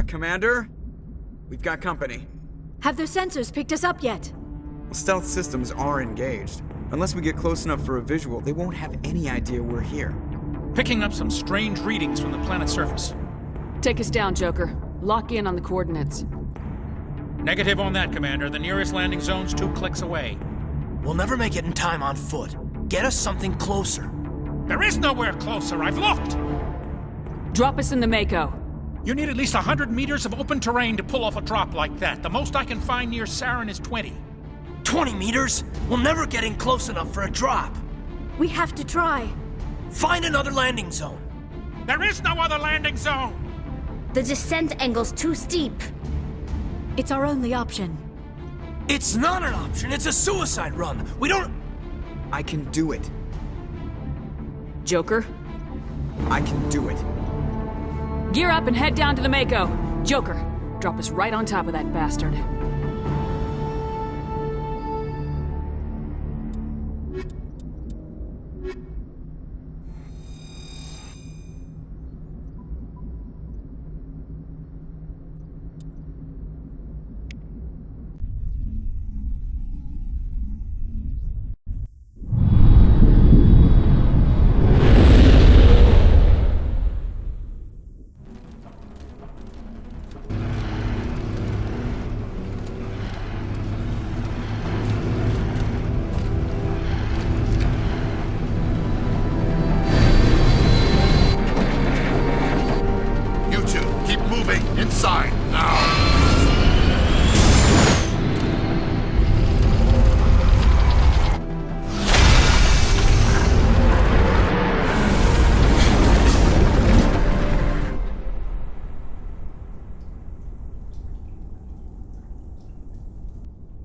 Commander? We've got company. Have their sensors picked us up yet? Stealth systems are engaged. Unless we get close enough for a visual, they won't have any idea we're here. Picking up some strange readings from the planet's surface. Take us down, Joker. Lock in on the coordinates. Negative on that, Commander. The nearest landing zone's 2 clicks away. We'll never make it in time on foot. Get us something closer. There is nowhere closer. I've looked! Drop us in the Mako. You need at least 100 meters of open terrain to pull off a drop like that. The most I can find near Saren is 20. 20 meters? We'll never get in close enough for a drop. We have to try. Find another landing zone. There is no other landing zone! The descent angle's too steep. It's our only option. It's not an option. It's a suicide run. We don't... I can do it. Joker? I can do it. Gear up and head down to the Mako. Joker, drop us right on top of that bastard. Inside, now!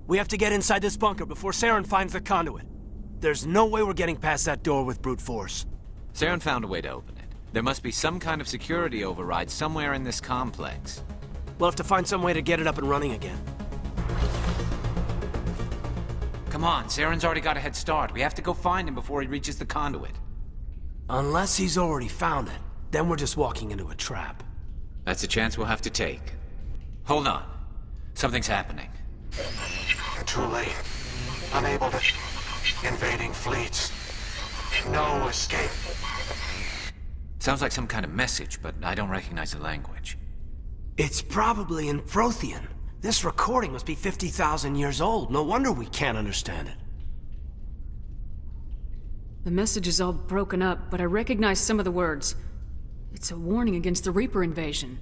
We have to get inside this bunker before Saren finds the conduit. There's no way we're getting past that door with brute force. Saren found a way to open it. There must be some kind of security override somewhere in this complex. We'll have to find some way to get it up and running again. Come on, Saren's already got a head start. We have to go find him before he reaches the conduit. Unless he's already found it, then we're just walking into a trap. That's a chance we'll have to take. Hold on. Something's happening. Too late. Unable to... Invading fleets. No escape. Sounds like some kind of message, but I don't recognize the language. It's probably in Prothean. This recording must be 50,000 years old. No wonder we can't understand it. The message is all broken up, but I recognize some of the words. It's a warning against the Reaper invasion.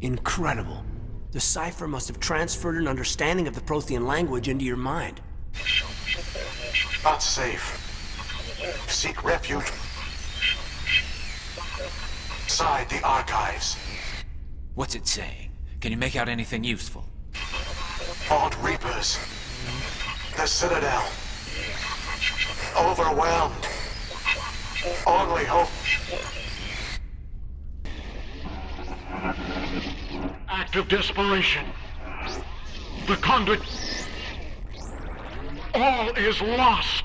Incredible. The cipher must have transferred an understanding of the Prothean language into your mind. Not safe. Seek refuge inside the archives. What's it saying? Can you make out anything useful? Vault Reapers. The Citadel. Overwhelmed. Only hope. Act of desperation. The conduit. All is lost.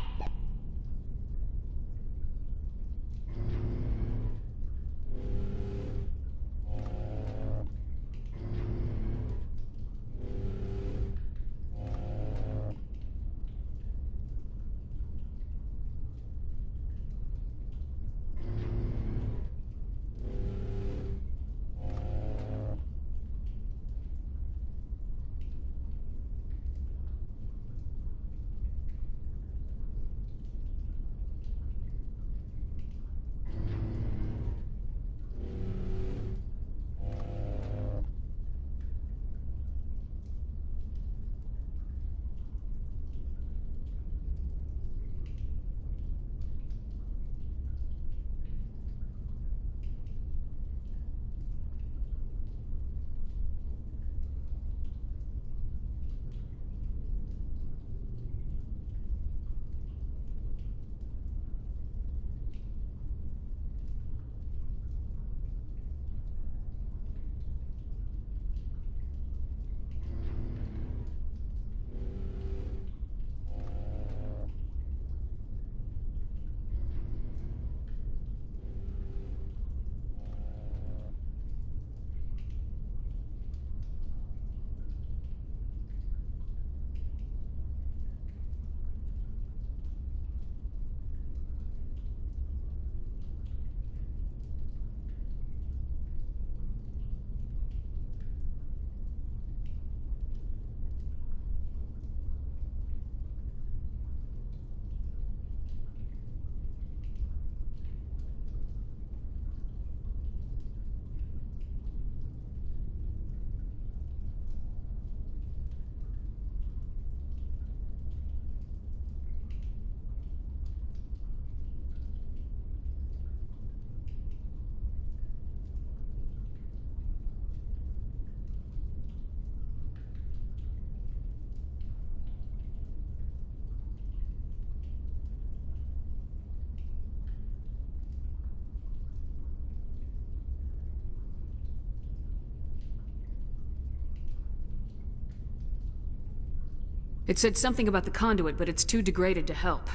It said something about the conduit, but it's too degraded to help.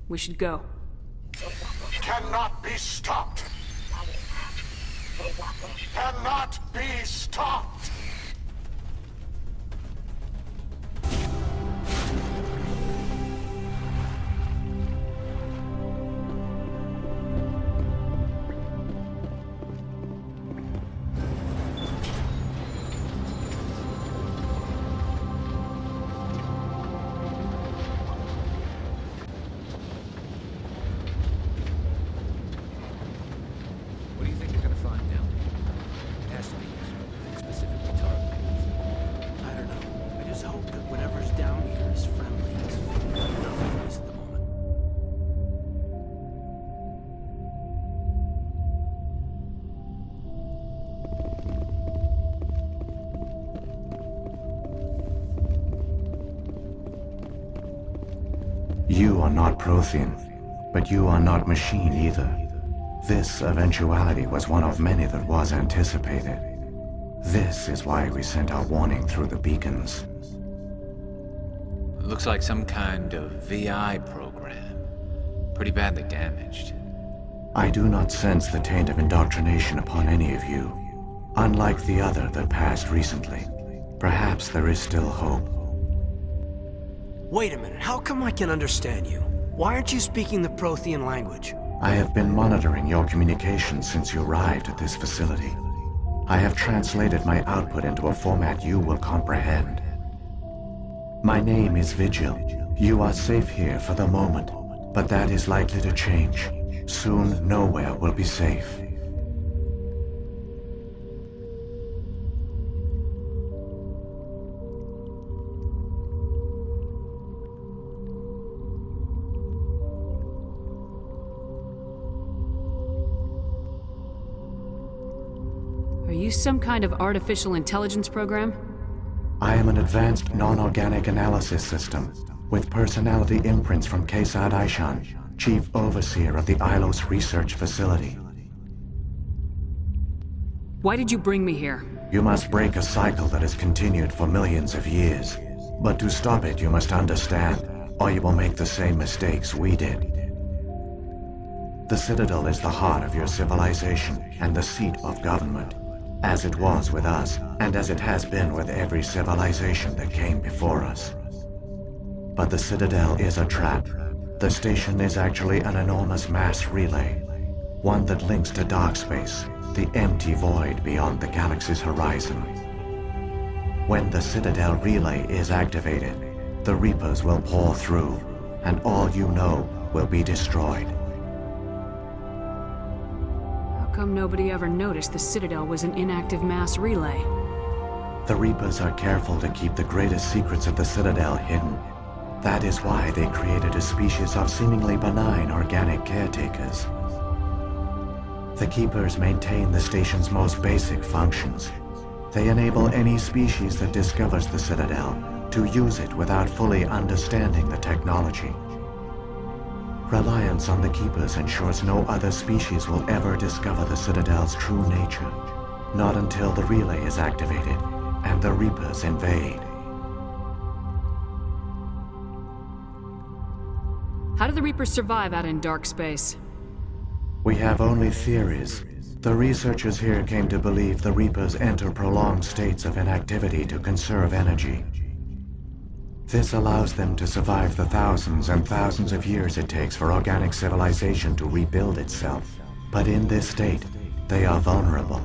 We should go. Cannot be stopped. Cannot be stopped. What do you think they're gonna find down there? It has to be something specifically targeted. I don't know. I just hope that whatever's down here is friendly. We've got enough enemies at the moment. You are not Prothean, but you are not machine either. This eventuality was one of many that was anticipated. This is why we sent our warning through the beacons. It looks like some kind of VI program. Pretty badly damaged. I do not sense the taint of indoctrination upon any of you, unlike the other that passed recently. Perhaps there is still hope. Wait a minute, how come I can understand you? Why aren't you speaking the Prothean language? I have been monitoring your communications since you arrived at this facility. I have translated my output into a format you will comprehend. My name is Vigil. You are safe here for the moment, but that is likely to change. Soon, nowhere will be safe. Are you some kind of artificial intelligence program? I am an advanced non-organic analysis system with personality imprints from Kaidan Romance, Chief Overseer of the Ilos Research Facility. Why did you bring me here? You must break a cycle that has continued for millions of years. But to stop it, you must understand, or you will make the same mistakes we did. The Citadel is the heart of your civilization and the seat of government, as it was with us, and as it has been with every civilization that came before us. But the Citadel is a trap. The station is actually an enormous mass relay, one that links to dark space, the empty void beyond the galaxy's horizon. When the Citadel relay is activated, the Reapers will pour through, and all you know will be destroyed. How come nobody ever noticed the Citadel was an inactive mass relay? The Reapers are careful to keep the greatest secrets of the Citadel hidden. That is why they created a species of seemingly benign organic caretakers. The Keepers maintain the station's most basic functions. They enable any species that discovers the Citadel to use it without fully understanding the technology. Reliance on the Keepers ensures no other species will ever discover the Citadel's true nature, not until the relay is activated and the Reapers invade. How do the Reapers survive out in dark space? We have only theories. The researchers here came to believe the Reapers enter prolonged states of inactivity to conserve energy. This allows them to survive the thousands and thousands of years it takes for organic civilization to rebuild itself. But in this state, they are vulnerable.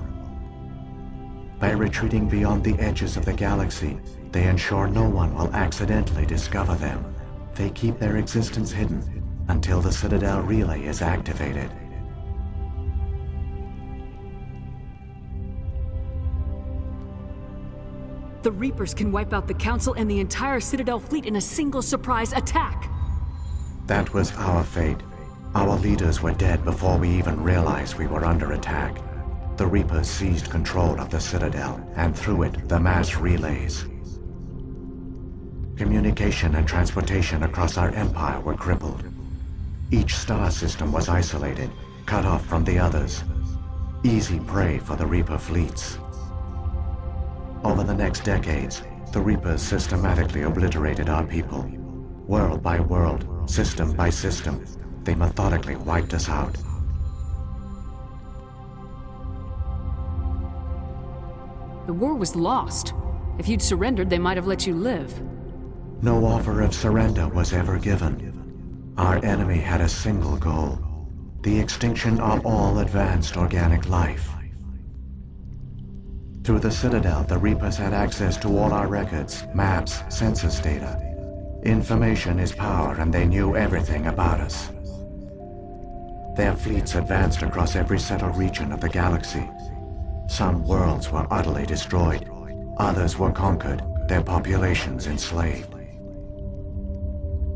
By retreating beyond the edges of the galaxy, they ensure no one will accidentally discover them. They keep their existence hidden until the Citadel relay is activated. The Reapers can wipe out the Council and the entire Citadel fleet in a single surprise attack! That was our fate. Our leaders were dead before we even realized we were under attack. The Reapers seized control of the Citadel, and through it, the mass relays. Communication and transportation across our empire were crippled. Each star system was isolated, cut off from the others. Easy prey for the Reaper fleets. Over the next decades, the Reapers systematically obliterated our people. World by world, system by system, they methodically wiped us out. The war was lost. If you'd surrendered, they might have let you live. No offer of surrender was ever given. Our enemy had a single goal: the extinction of all advanced organic life. Through the Citadel, the Reapers had access to all our records, maps, census data. Information is power, and they knew everything about us. Their fleets advanced across every settled region of the galaxy. Some worlds were utterly destroyed. Others were conquered, their populations enslaved.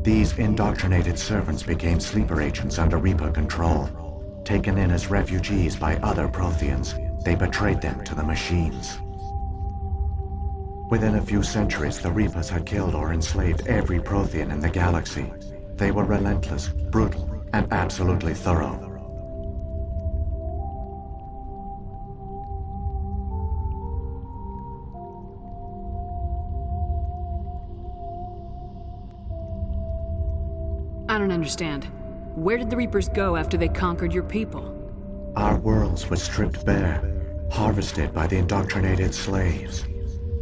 These indoctrinated servants became sleeper agents under Reaper control. Taken in as refugees by other Protheans, they betrayed them to the machines. Within a few centuries, the Reapers had killed or enslaved every Prothean in the galaxy. They were relentless, brutal, and absolutely thorough. I don't understand. Where did the Reapers go after they conquered your people? Our worlds were stripped bare, harvested by the indoctrinated slaves.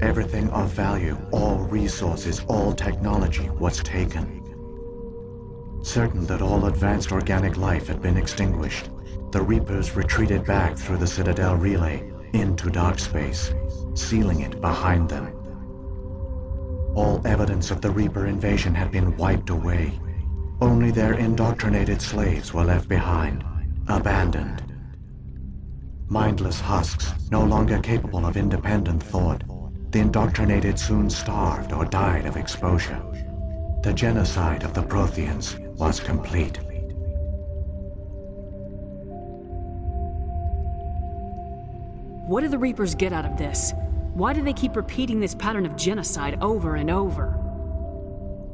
Everything of value, all resources, all technology was taken. Certain that all advanced organic life had been extinguished, the Reapers retreated back through the Citadel relay into dark space, sealing it behind them. All evidence of the Reaper invasion had been wiped away. Only their indoctrinated slaves were left behind, abandoned. Mindless husks, no longer capable of independent thought, the indoctrinated soon starved or died of exposure. The genocide of the Protheans was complete. What do the Reapers get out of this? Why do they keep repeating this pattern of genocide over and over?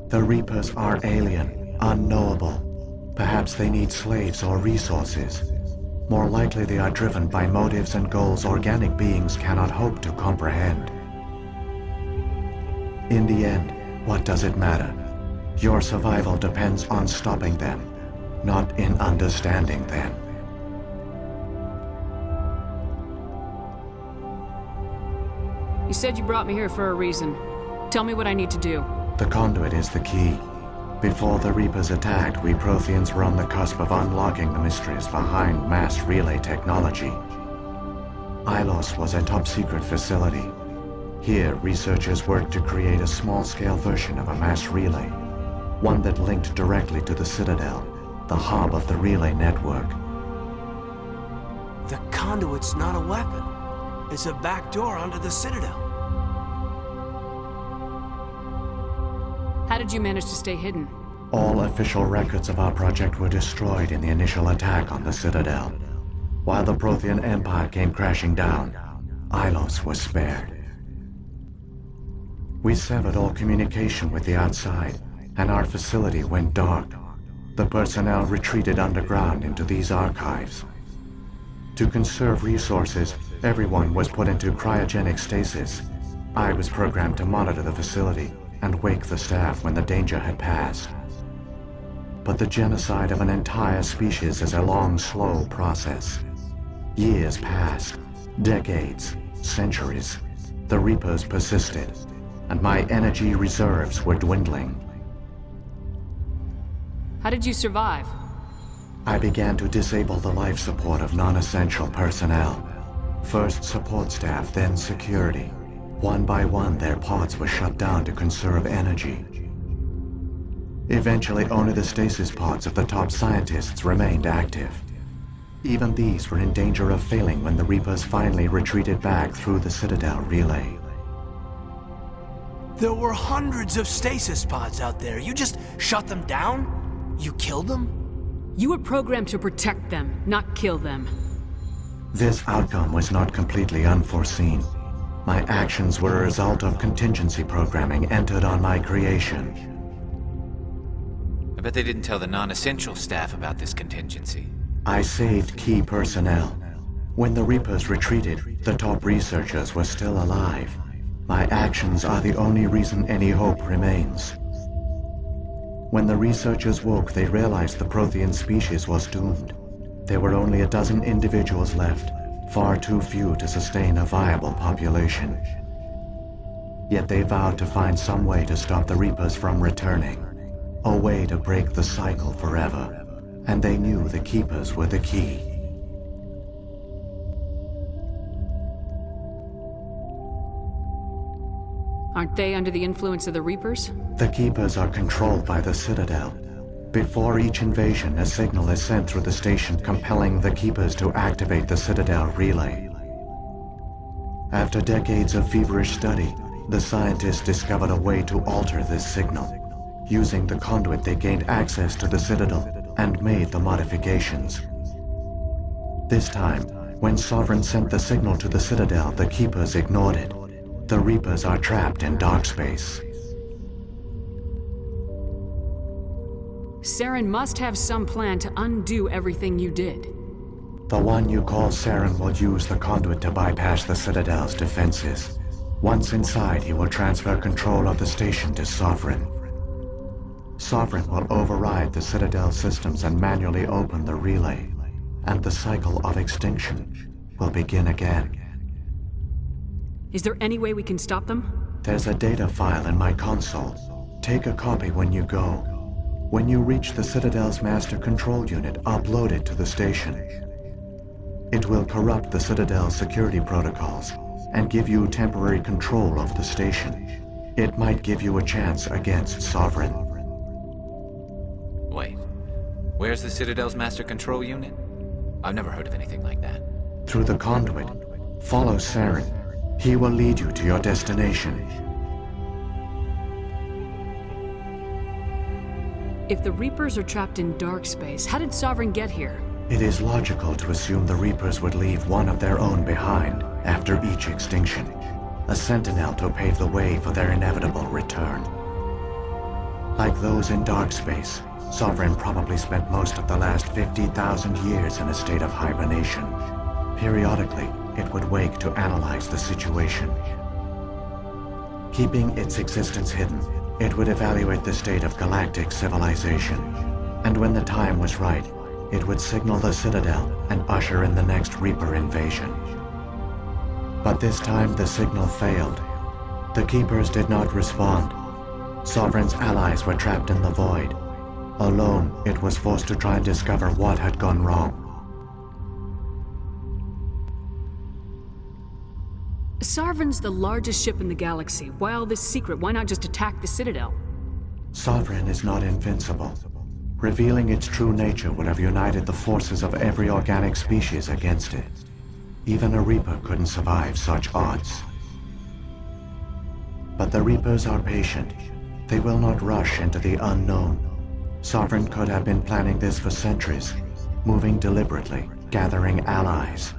The Reapers are alien, unknowable. Perhaps they need slaves or resources. More likely they are driven by motives and goals organic beings cannot hope to comprehend. In the end, what does it matter? Your survival depends on stopping them, not in understanding them. You said you brought me here for a reason. Tell me what I need to do. The conduit is the key. Before the Reapers attacked, we Protheans were on the cusp of unlocking the mysteries behind mass relay technology. Ilos was a top-secret facility. Here, researchers worked to create a small-scale version of a mass relay, one that linked directly to the Citadel, the hub of the relay network. The conduit's not a weapon. It's a backdoor onto the Citadel. How did you manage to stay hidden? All official records of our project were destroyed in the initial attack on the Citadel. While the Prothean Empire came crashing down, Ilos was spared. We severed all communication with the outside, and our facility went dark. The personnel retreated underground into these archives. To conserve resources, everyone was put into cryogenic stasis. I was programmed to monitor the facility and wake the staff when the danger had passed. But the genocide of an entire species is a long, slow process. Years passed, decades, centuries. The Reapers persisted, and my energy reserves were dwindling. How did you survive? I began to disable the life support of non-essential personnel. First support staff, then security. One by one, their pods were shut down to conserve energy. Eventually, only the stasis pods of the top scientists remained active. Even these were in danger of failing when the Reapers finally retreated back through the Citadel relay. There were hundreds of stasis pods out there. You just shut them down? You killed them? You were programmed to protect them, not kill them. This outcome was not completely unforeseen. My actions were a result of contingency programming entered on my creation. I bet they didn't tell the non-essential staff about this contingency. I saved key personnel. When the Reapers retreated, the top researchers were still alive. My actions are the only reason any hope remains. When the researchers woke, they realized the Prothean species was doomed. There were only a dozen individuals left, far too few to sustain a viable population. Yet they vowed to find some way to stop the Reapers from returning, a way to break the cycle forever. And they knew the Keepers were the key. Aren't they under the influence of the Reapers? The Keepers are controlled by the Citadel. Before each invasion, a signal is sent through the station compelling the Keepers to activate the Citadel relay. After decades of feverish study, the scientists discovered a way to alter this signal. Using the conduit, they gained access to the Citadel and made the modifications. This time, when Sovereign sent the signal to the Citadel, the Keepers ignored it. The Reapers are trapped in dark space. Saren must have some plan to undo everything you did. The one you call Saren will use the conduit to bypass the Citadel's defenses. Once inside, he will transfer control of the station to Sovereign. Sovereign will override the Citadel systems and manually open the relay, and the cycle of extinction will begin again. Is there any way we can stop them? There's a data file in my console. Take a copy when you go. When you reach the Citadel's master control unit, upload it to the station. It will corrupt the Citadel's security protocols and give you temporary control of the station. It might give you a chance against Sovereign. Wait, where's the Citadel's master control unit? I've never heard of anything like that. Through the conduit, follow Saren. He will lead you to your destination. If the Reapers are trapped in dark space, how did Sovereign get here? It is logical to assume the Reapers would leave one of their own behind after each extinction. a sentinel to pave the way for their inevitable return. Like those in dark space, Sovereign probably spent most of the last 50,000 years in a state of hibernation. Periodically, it would wake to analyze the situation. Keeping its existence hidden, it would evaluate the state of galactic civilization. And when the time was right, it would signal the Citadel and usher in the next Reaper invasion. But this time the signal failed. The Keepers did not respond. Sovereign's allies were trapped in the void. Alone, it was forced to try and discover what had gone wrong. Sovereign's the largest ship in the galaxy. Why all this secret? Why not just attack the Citadel? Sovereign is not invincible. Revealing its true nature would have united the forces of every organic species against it. Even a Reaper couldn't survive such odds. But the Reapers are patient. They will not rush into the unknown. Sovereign could have been planning this for centuries, moving deliberately, gathering allies.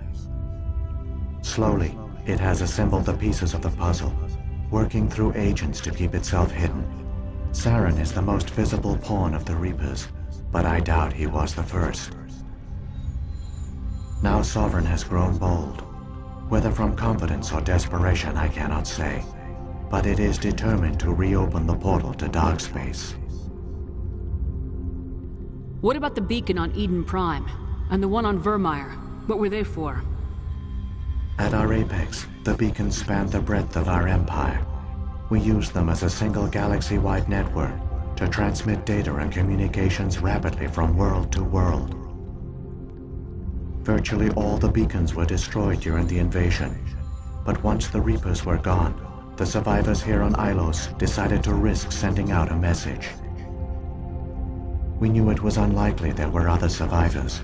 Slowly, it has assembled the pieces of the puzzle, working through agents to keep itself hidden. Saren is the most visible pawn of the Reapers, but I doubt he was the first. Now Sovereign has grown bold. Whether from confidence or desperation, I cannot say. But it is determined to reopen the portal to dark space. What about the beacon on Eden Prime? And the one on Vermeer? What were they for? At our apex, the beacons spanned the breadth of our empire. We used them as a single galaxy-wide network to transmit data and communications rapidly from world to world. Virtually all the beacons were destroyed during the invasion, but once the Reapers were gone, the survivors here on Ilos decided to risk sending out a message. We knew it was unlikely there were other survivors,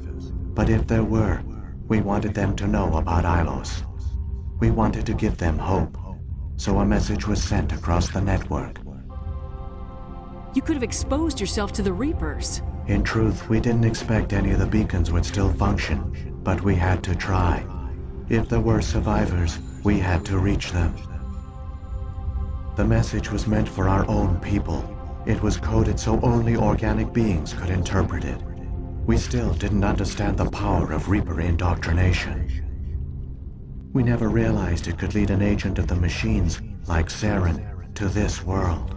but if there were, we wanted them to know about Ilos. We wanted to give them hope, so a message was sent across the network. You could have exposed yourself to the Reapers. In truth, we didn't expect any of the beacons would still function, but we had to try. If there were survivors, we had to reach them. The message was meant for our own people. It was coded so only organic beings could interpret it. We still didn't understand the power of Reaper indoctrination. We never realized it could lead an agent of the machines, like Saren, to this world.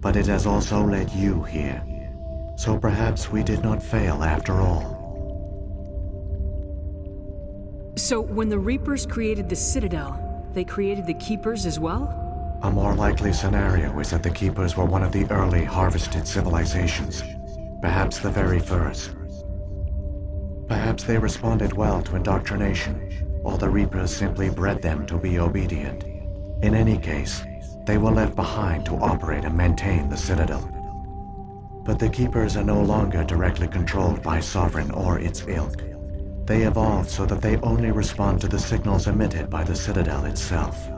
But it has also led you here. So perhaps we did not fail after all. So when the Reapers created the Citadel, they created the Keepers as well? A more likely scenario is that the Keepers were one of the early harvested civilizations. Perhaps the very first. Perhaps they responded well to indoctrination, or the Reapers simply bred them to be obedient. In any case, they were left behind to operate and maintain the Citadel. But the Keepers are no longer directly controlled by Sovereign or its ilk. They evolved so that they only respond to the signals emitted by the Citadel itself.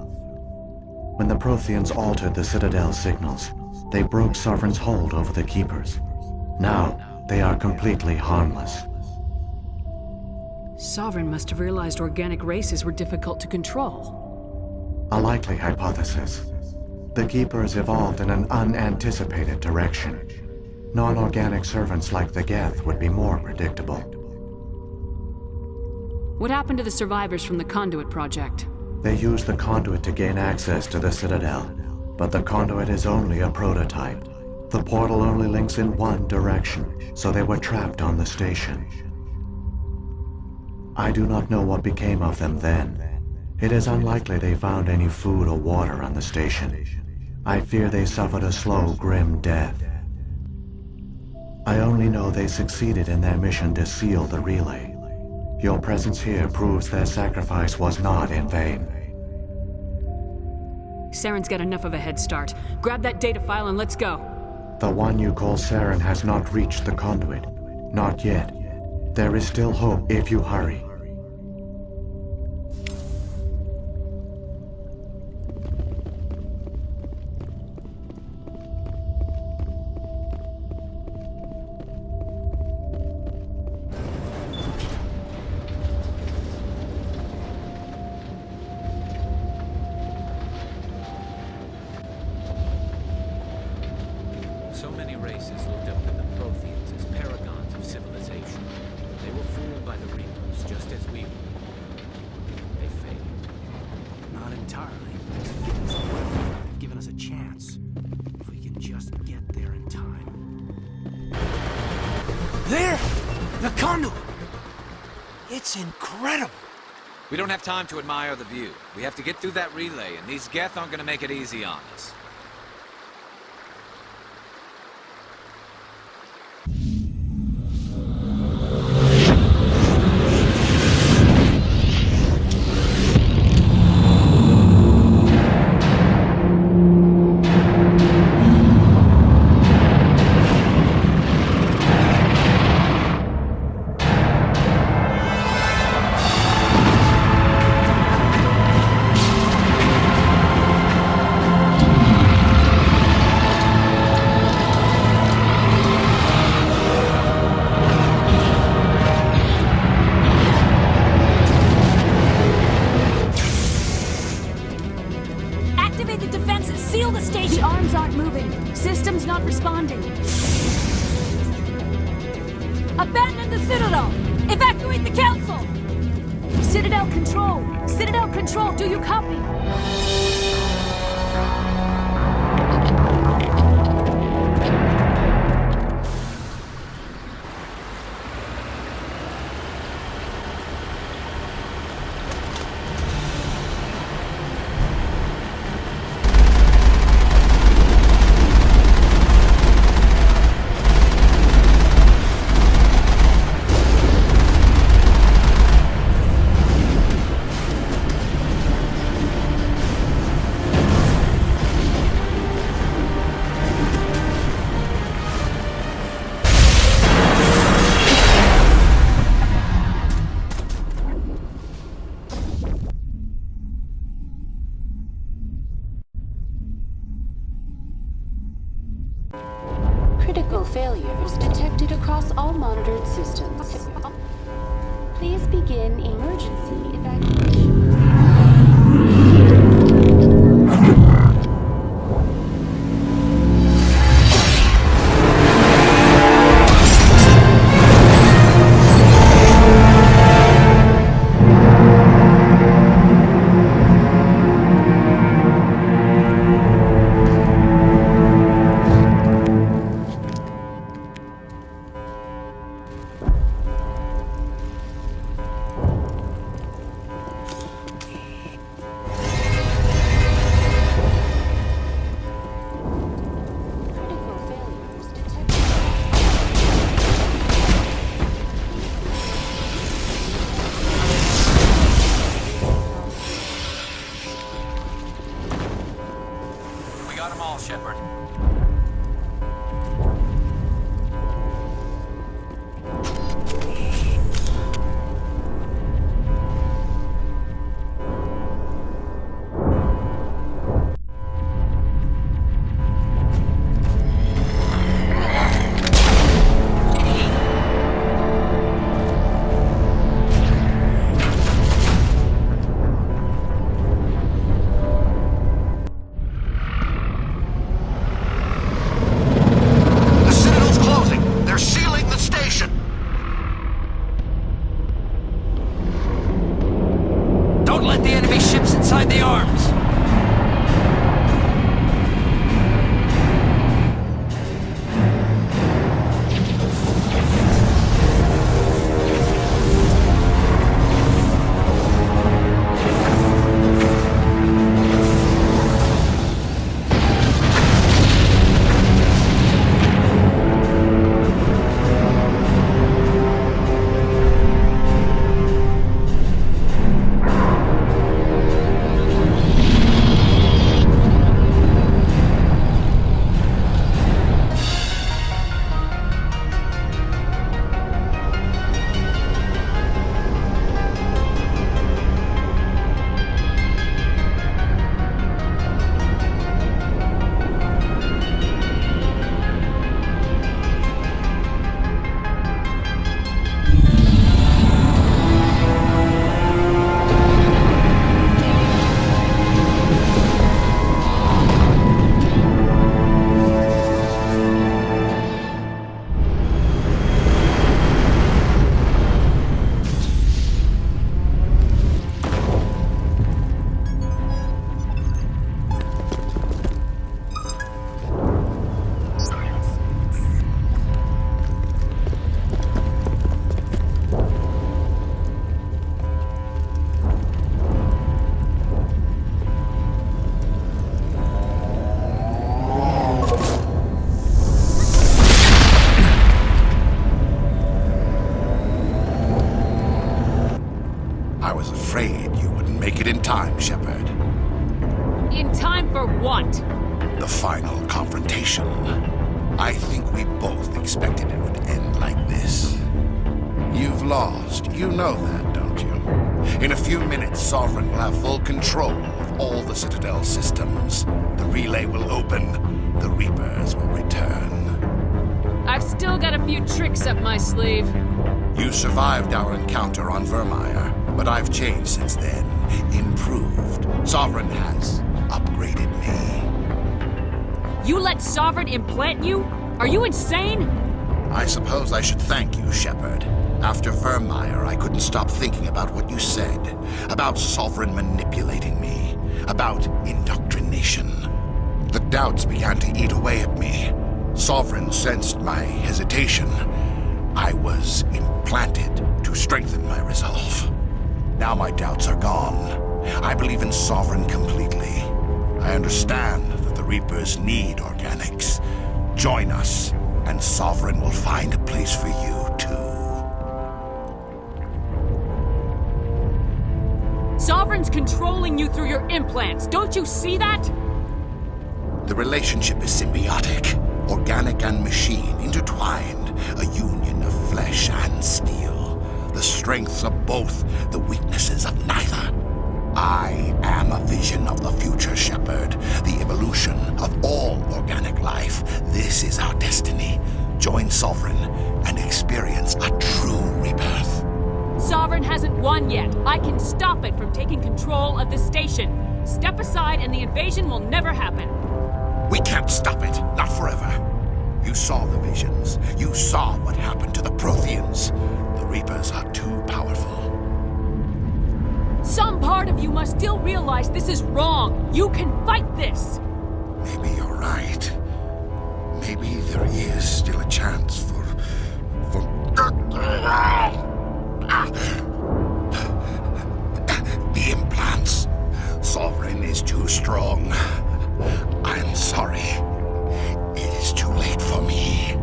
When the Protheans altered the Citadel's signals, they broke Sovereign's hold over the Keepers. Now, they are completely harmless. Sovereign must have realized organic races were difficult to control. A likely hypothesis. The Keepers evolved in an unanticipated direction. Non-organic servants like the Geth would be more predictable. What happened to the survivors from the Conduit Project? They used the Conduit to gain access to the Citadel, but the Conduit is only a prototype. The portal only links in one direction, so they were trapped on the station. I do not know what became of them then. It is unlikely they found any food or water on the station. I fear they suffered a slow, grim death. I only know they succeeded in their mission to seal the relay. Your presence here proves their sacrifice was not in vain. Saren's got enough of a head start. Grab that data file and let's go. The one you call Saren has not reached the Conduit. Not yet. There is still hope if you hurry. chance. If we can just get there in time. There! The conduit! It's incredible! We don't have time to admire the view. We have to get through that relay, and these Geth aren't gonna make it easy on us. Activate the defenses! Seal the station! The arms aren't moving. Systems not responding. Abandon the Citadel! Evacuate the Council! Citadel Control! Citadel Control, do you copy? Critical failures detected across all monitored systems. Please begin emergency evacuation. Shepard. In time for what? The final confrontation. I think we both expected it would end like this. You've lost. You know that, don't you? In a few minutes, Sovereign will have full control of all the Citadel systems. The relay will open. The Reapers will return. I've still got a few tricks up my sleeve. You survived our encounter on Vermeer, but I've changed since then. Improved. Sovereign has upgraded me. You let Sovereign implant you? Are you insane? I suppose I should thank you, Shepard. After Vermeer, I couldn't stop thinking about what you said. About Sovereign manipulating me. About indoctrination. The doubts began to eat away at me. Sovereign sensed my hesitation. I was implanted to strengthen my resolve. Now my doubts are gone. I believe in Sovereign completely. I understand that the Reapers need organics. Join us, and Sovereign will find a place for you, too. Sovereign's controlling you through your implants. Don't you see that? The relationship is symbiotic. Organic and machine, intertwined. A union of flesh and steel. The strengths of both, the weaknesses of neither. I am a vision of the future, Shepard. The evolution of all organic life. This is our destiny. Join Sovereign and experience a true rebirth. Sovereign hasn't won yet. I can stop it from taking control of the station. Step aside and the invasion will never happen. We can't stop it. Not forever. You saw the visions. You saw what happened to the Protheans. The Reapers are too powerful. Some part of you must still realize this is wrong. You can fight this. Maybe you're right. Maybe there is still a chance for... The implants. Sovereign is too strong. I'm sorry. It is too late for me.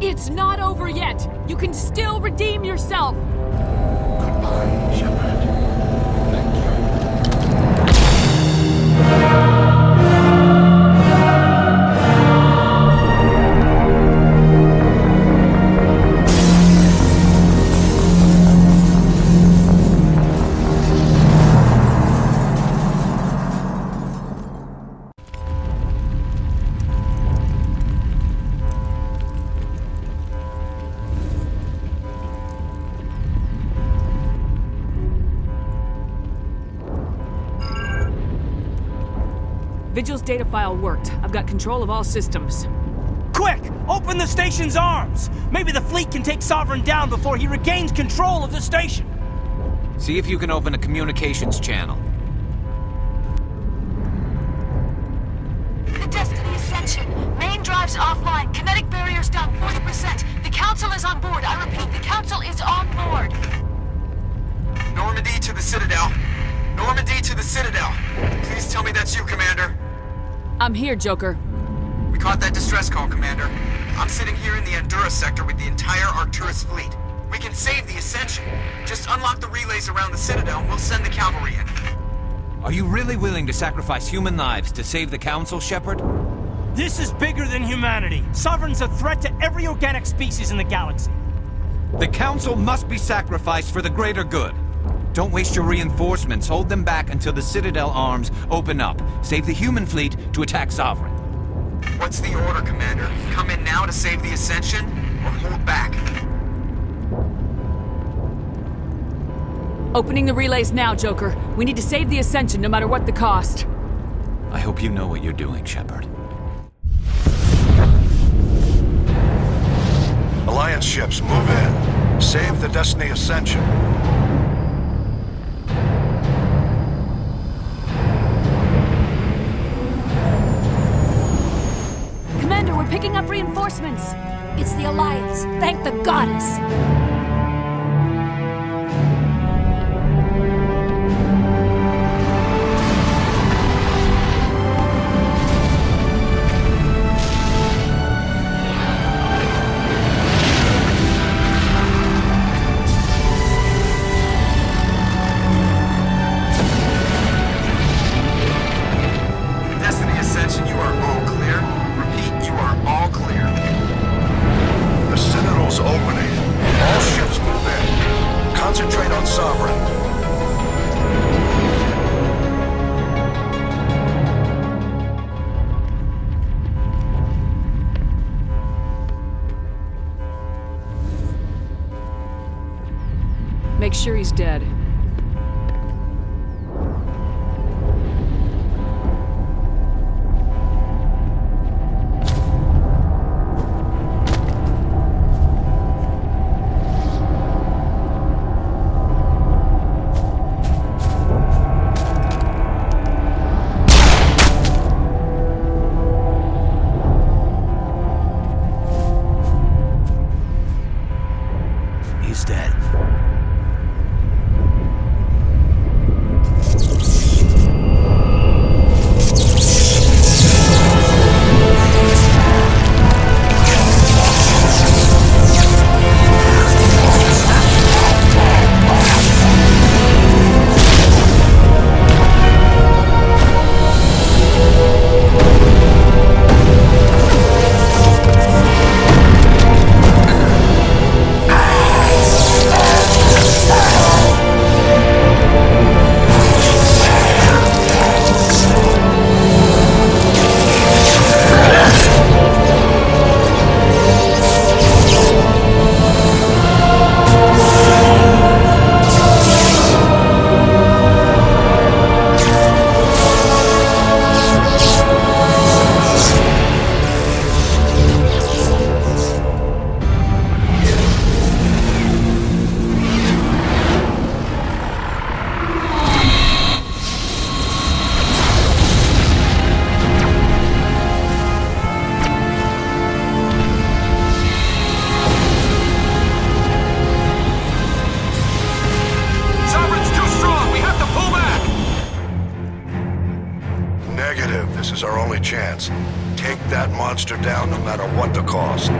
It's not over yet. You can still redeem yourself. Goodbye, Shepard. Thank you. Vigil's data file worked. I've got control of all systems. Quick! Open the station's arms! Maybe the fleet can take Sovereign down before he regains control of the station! See if you can open a communications channel. The Destiny Ascension. Main drives offline. Kinetic barriers down 40%. The Council is on board. I repeat, the Council is on board. Normandy to the Citadel. Normandy to the Citadel. Please tell me that's you, Commander. I'm here, Joker. We caught that distress call, Commander. I'm sitting here in the Endura sector with the entire Arcturus fleet. We can save the Ascension. Just unlock the relays around the Citadel and we'll send the cavalry in. Are you really willing to sacrifice human lives to save the Council, Shepard? This is bigger than humanity. Sovereign's a threat to every organic species in the galaxy. The Council must be sacrificed for the greater good. Don't waste your reinforcements. Hold them back until the Citadel arms open up. Save the human fleet to attack Sovereign. What's the order, Commander? Come in now to save the Ascension, or hold back? Opening the relays now, Joker. We need to save the Ascension no matter what the cost. I hope you know what you're doing, Shepard. Alliance ships, move in. Save the Destiny Ascension. Commander, we're picking up reinforcements. It's the Alliance. Thank the goddess. He's dead. He's dead. This is our only chance. Take that monster down no matter what the cost.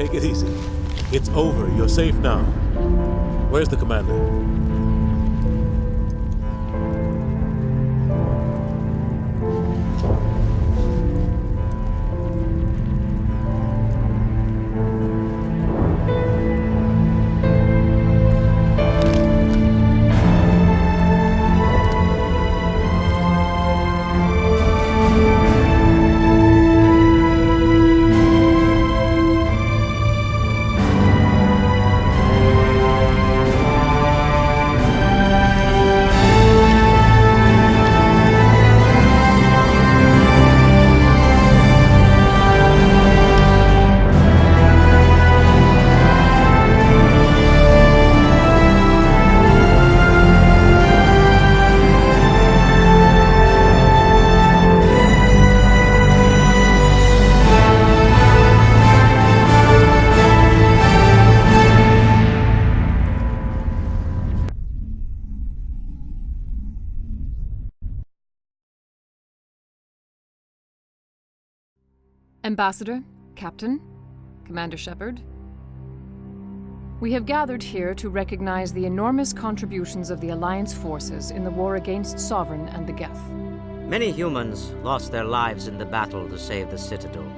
Take it easy. It's over. You're safe now. Where's the commander? Ambassador, Captain, Commander Shepard, we have gathered here to recognize the enormous contributions of the Alliance forces in the war against Sovereign and the Geth. Many humans lost their lives in the battle to save the Citadel.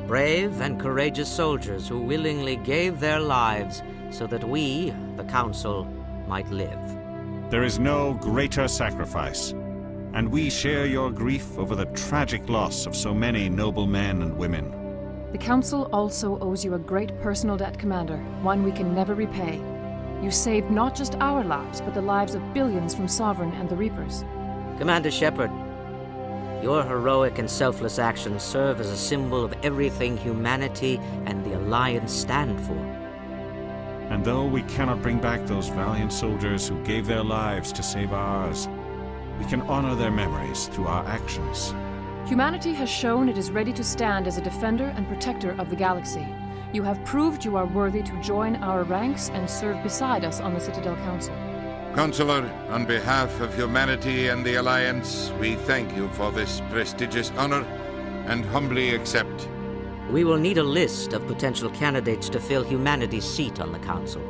Brave and courageous soldiers who willingly gave their lives so that we, the Council, might live. There is no greater sacrifice, and we share your grief over the tragic loss of so many noble men and women. The Council also owes you a great personal debt, Commander, one we can never repay. You saved not just our lives, but the lives of billions from Sovereign and the Reapers. Commander Shepard, your heroic and selfless actions serve as a symbol of everything humanity and the Alliance stand for. And though we cannot bring back those valiant soldiers who gave their lives to save ours, we can honor their memories through our actions. Humanity has shown it is ready to stand as a defender and protector of the galaxy. You have proved you are worthy to join our ranks and serve beside us on the Citadel Council. Counselor, on behalf of humanity and the Alliance, we thank you for this prestigious honor and humbly accept. We will need a list of potential candidates to fill humanity's seat on the Council.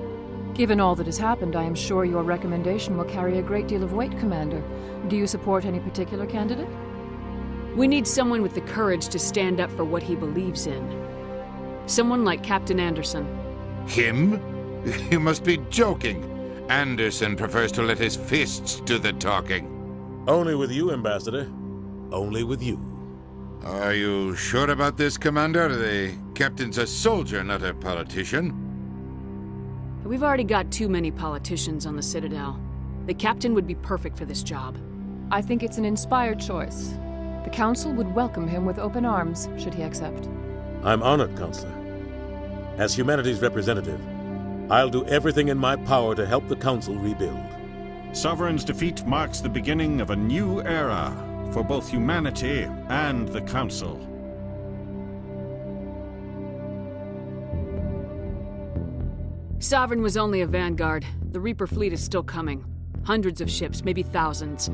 Given all that has happened, I am sure your recommendation will carry a great deal of weight, Commander. Do you support any particular candidate? We need someone with the courage to stand up for what he believes in. Someone like Captain Anderson. Him? You must be joking. Anderson prefers to let his fists do the talking. Only with you, Ambassador. Only with you. Are you sure about this, Commander? The captain's a soldier, not a politician. We've already got too many politicians on the Citadel. The captain would be perfect for this job. I think it's an inspired choice. The Council would welcome him with open arms, should he accept. I'm honored, Counselor. As humanity's representative, I'll do everything in my power to help the Council rebuild. Sovereign's defeat marks the beginning of a new era for both humanity and the Council. Sovereign was only a vanguard. The Reaper fleet is still coming. Hundreds of ships, maybe thousands.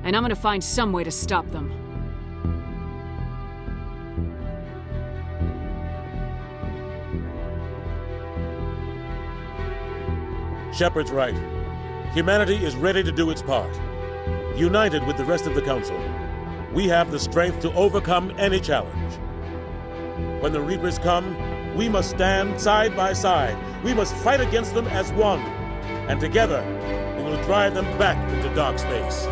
And I'm gonna find some way to stop them. Shepard's right. Humanity is ready to do its part. United with the rest of the Council, we have the strength to overcome any challenge. When the Reapers come, we must stand side by side. We must fight against them as one. And together, we will drive them back into dark space.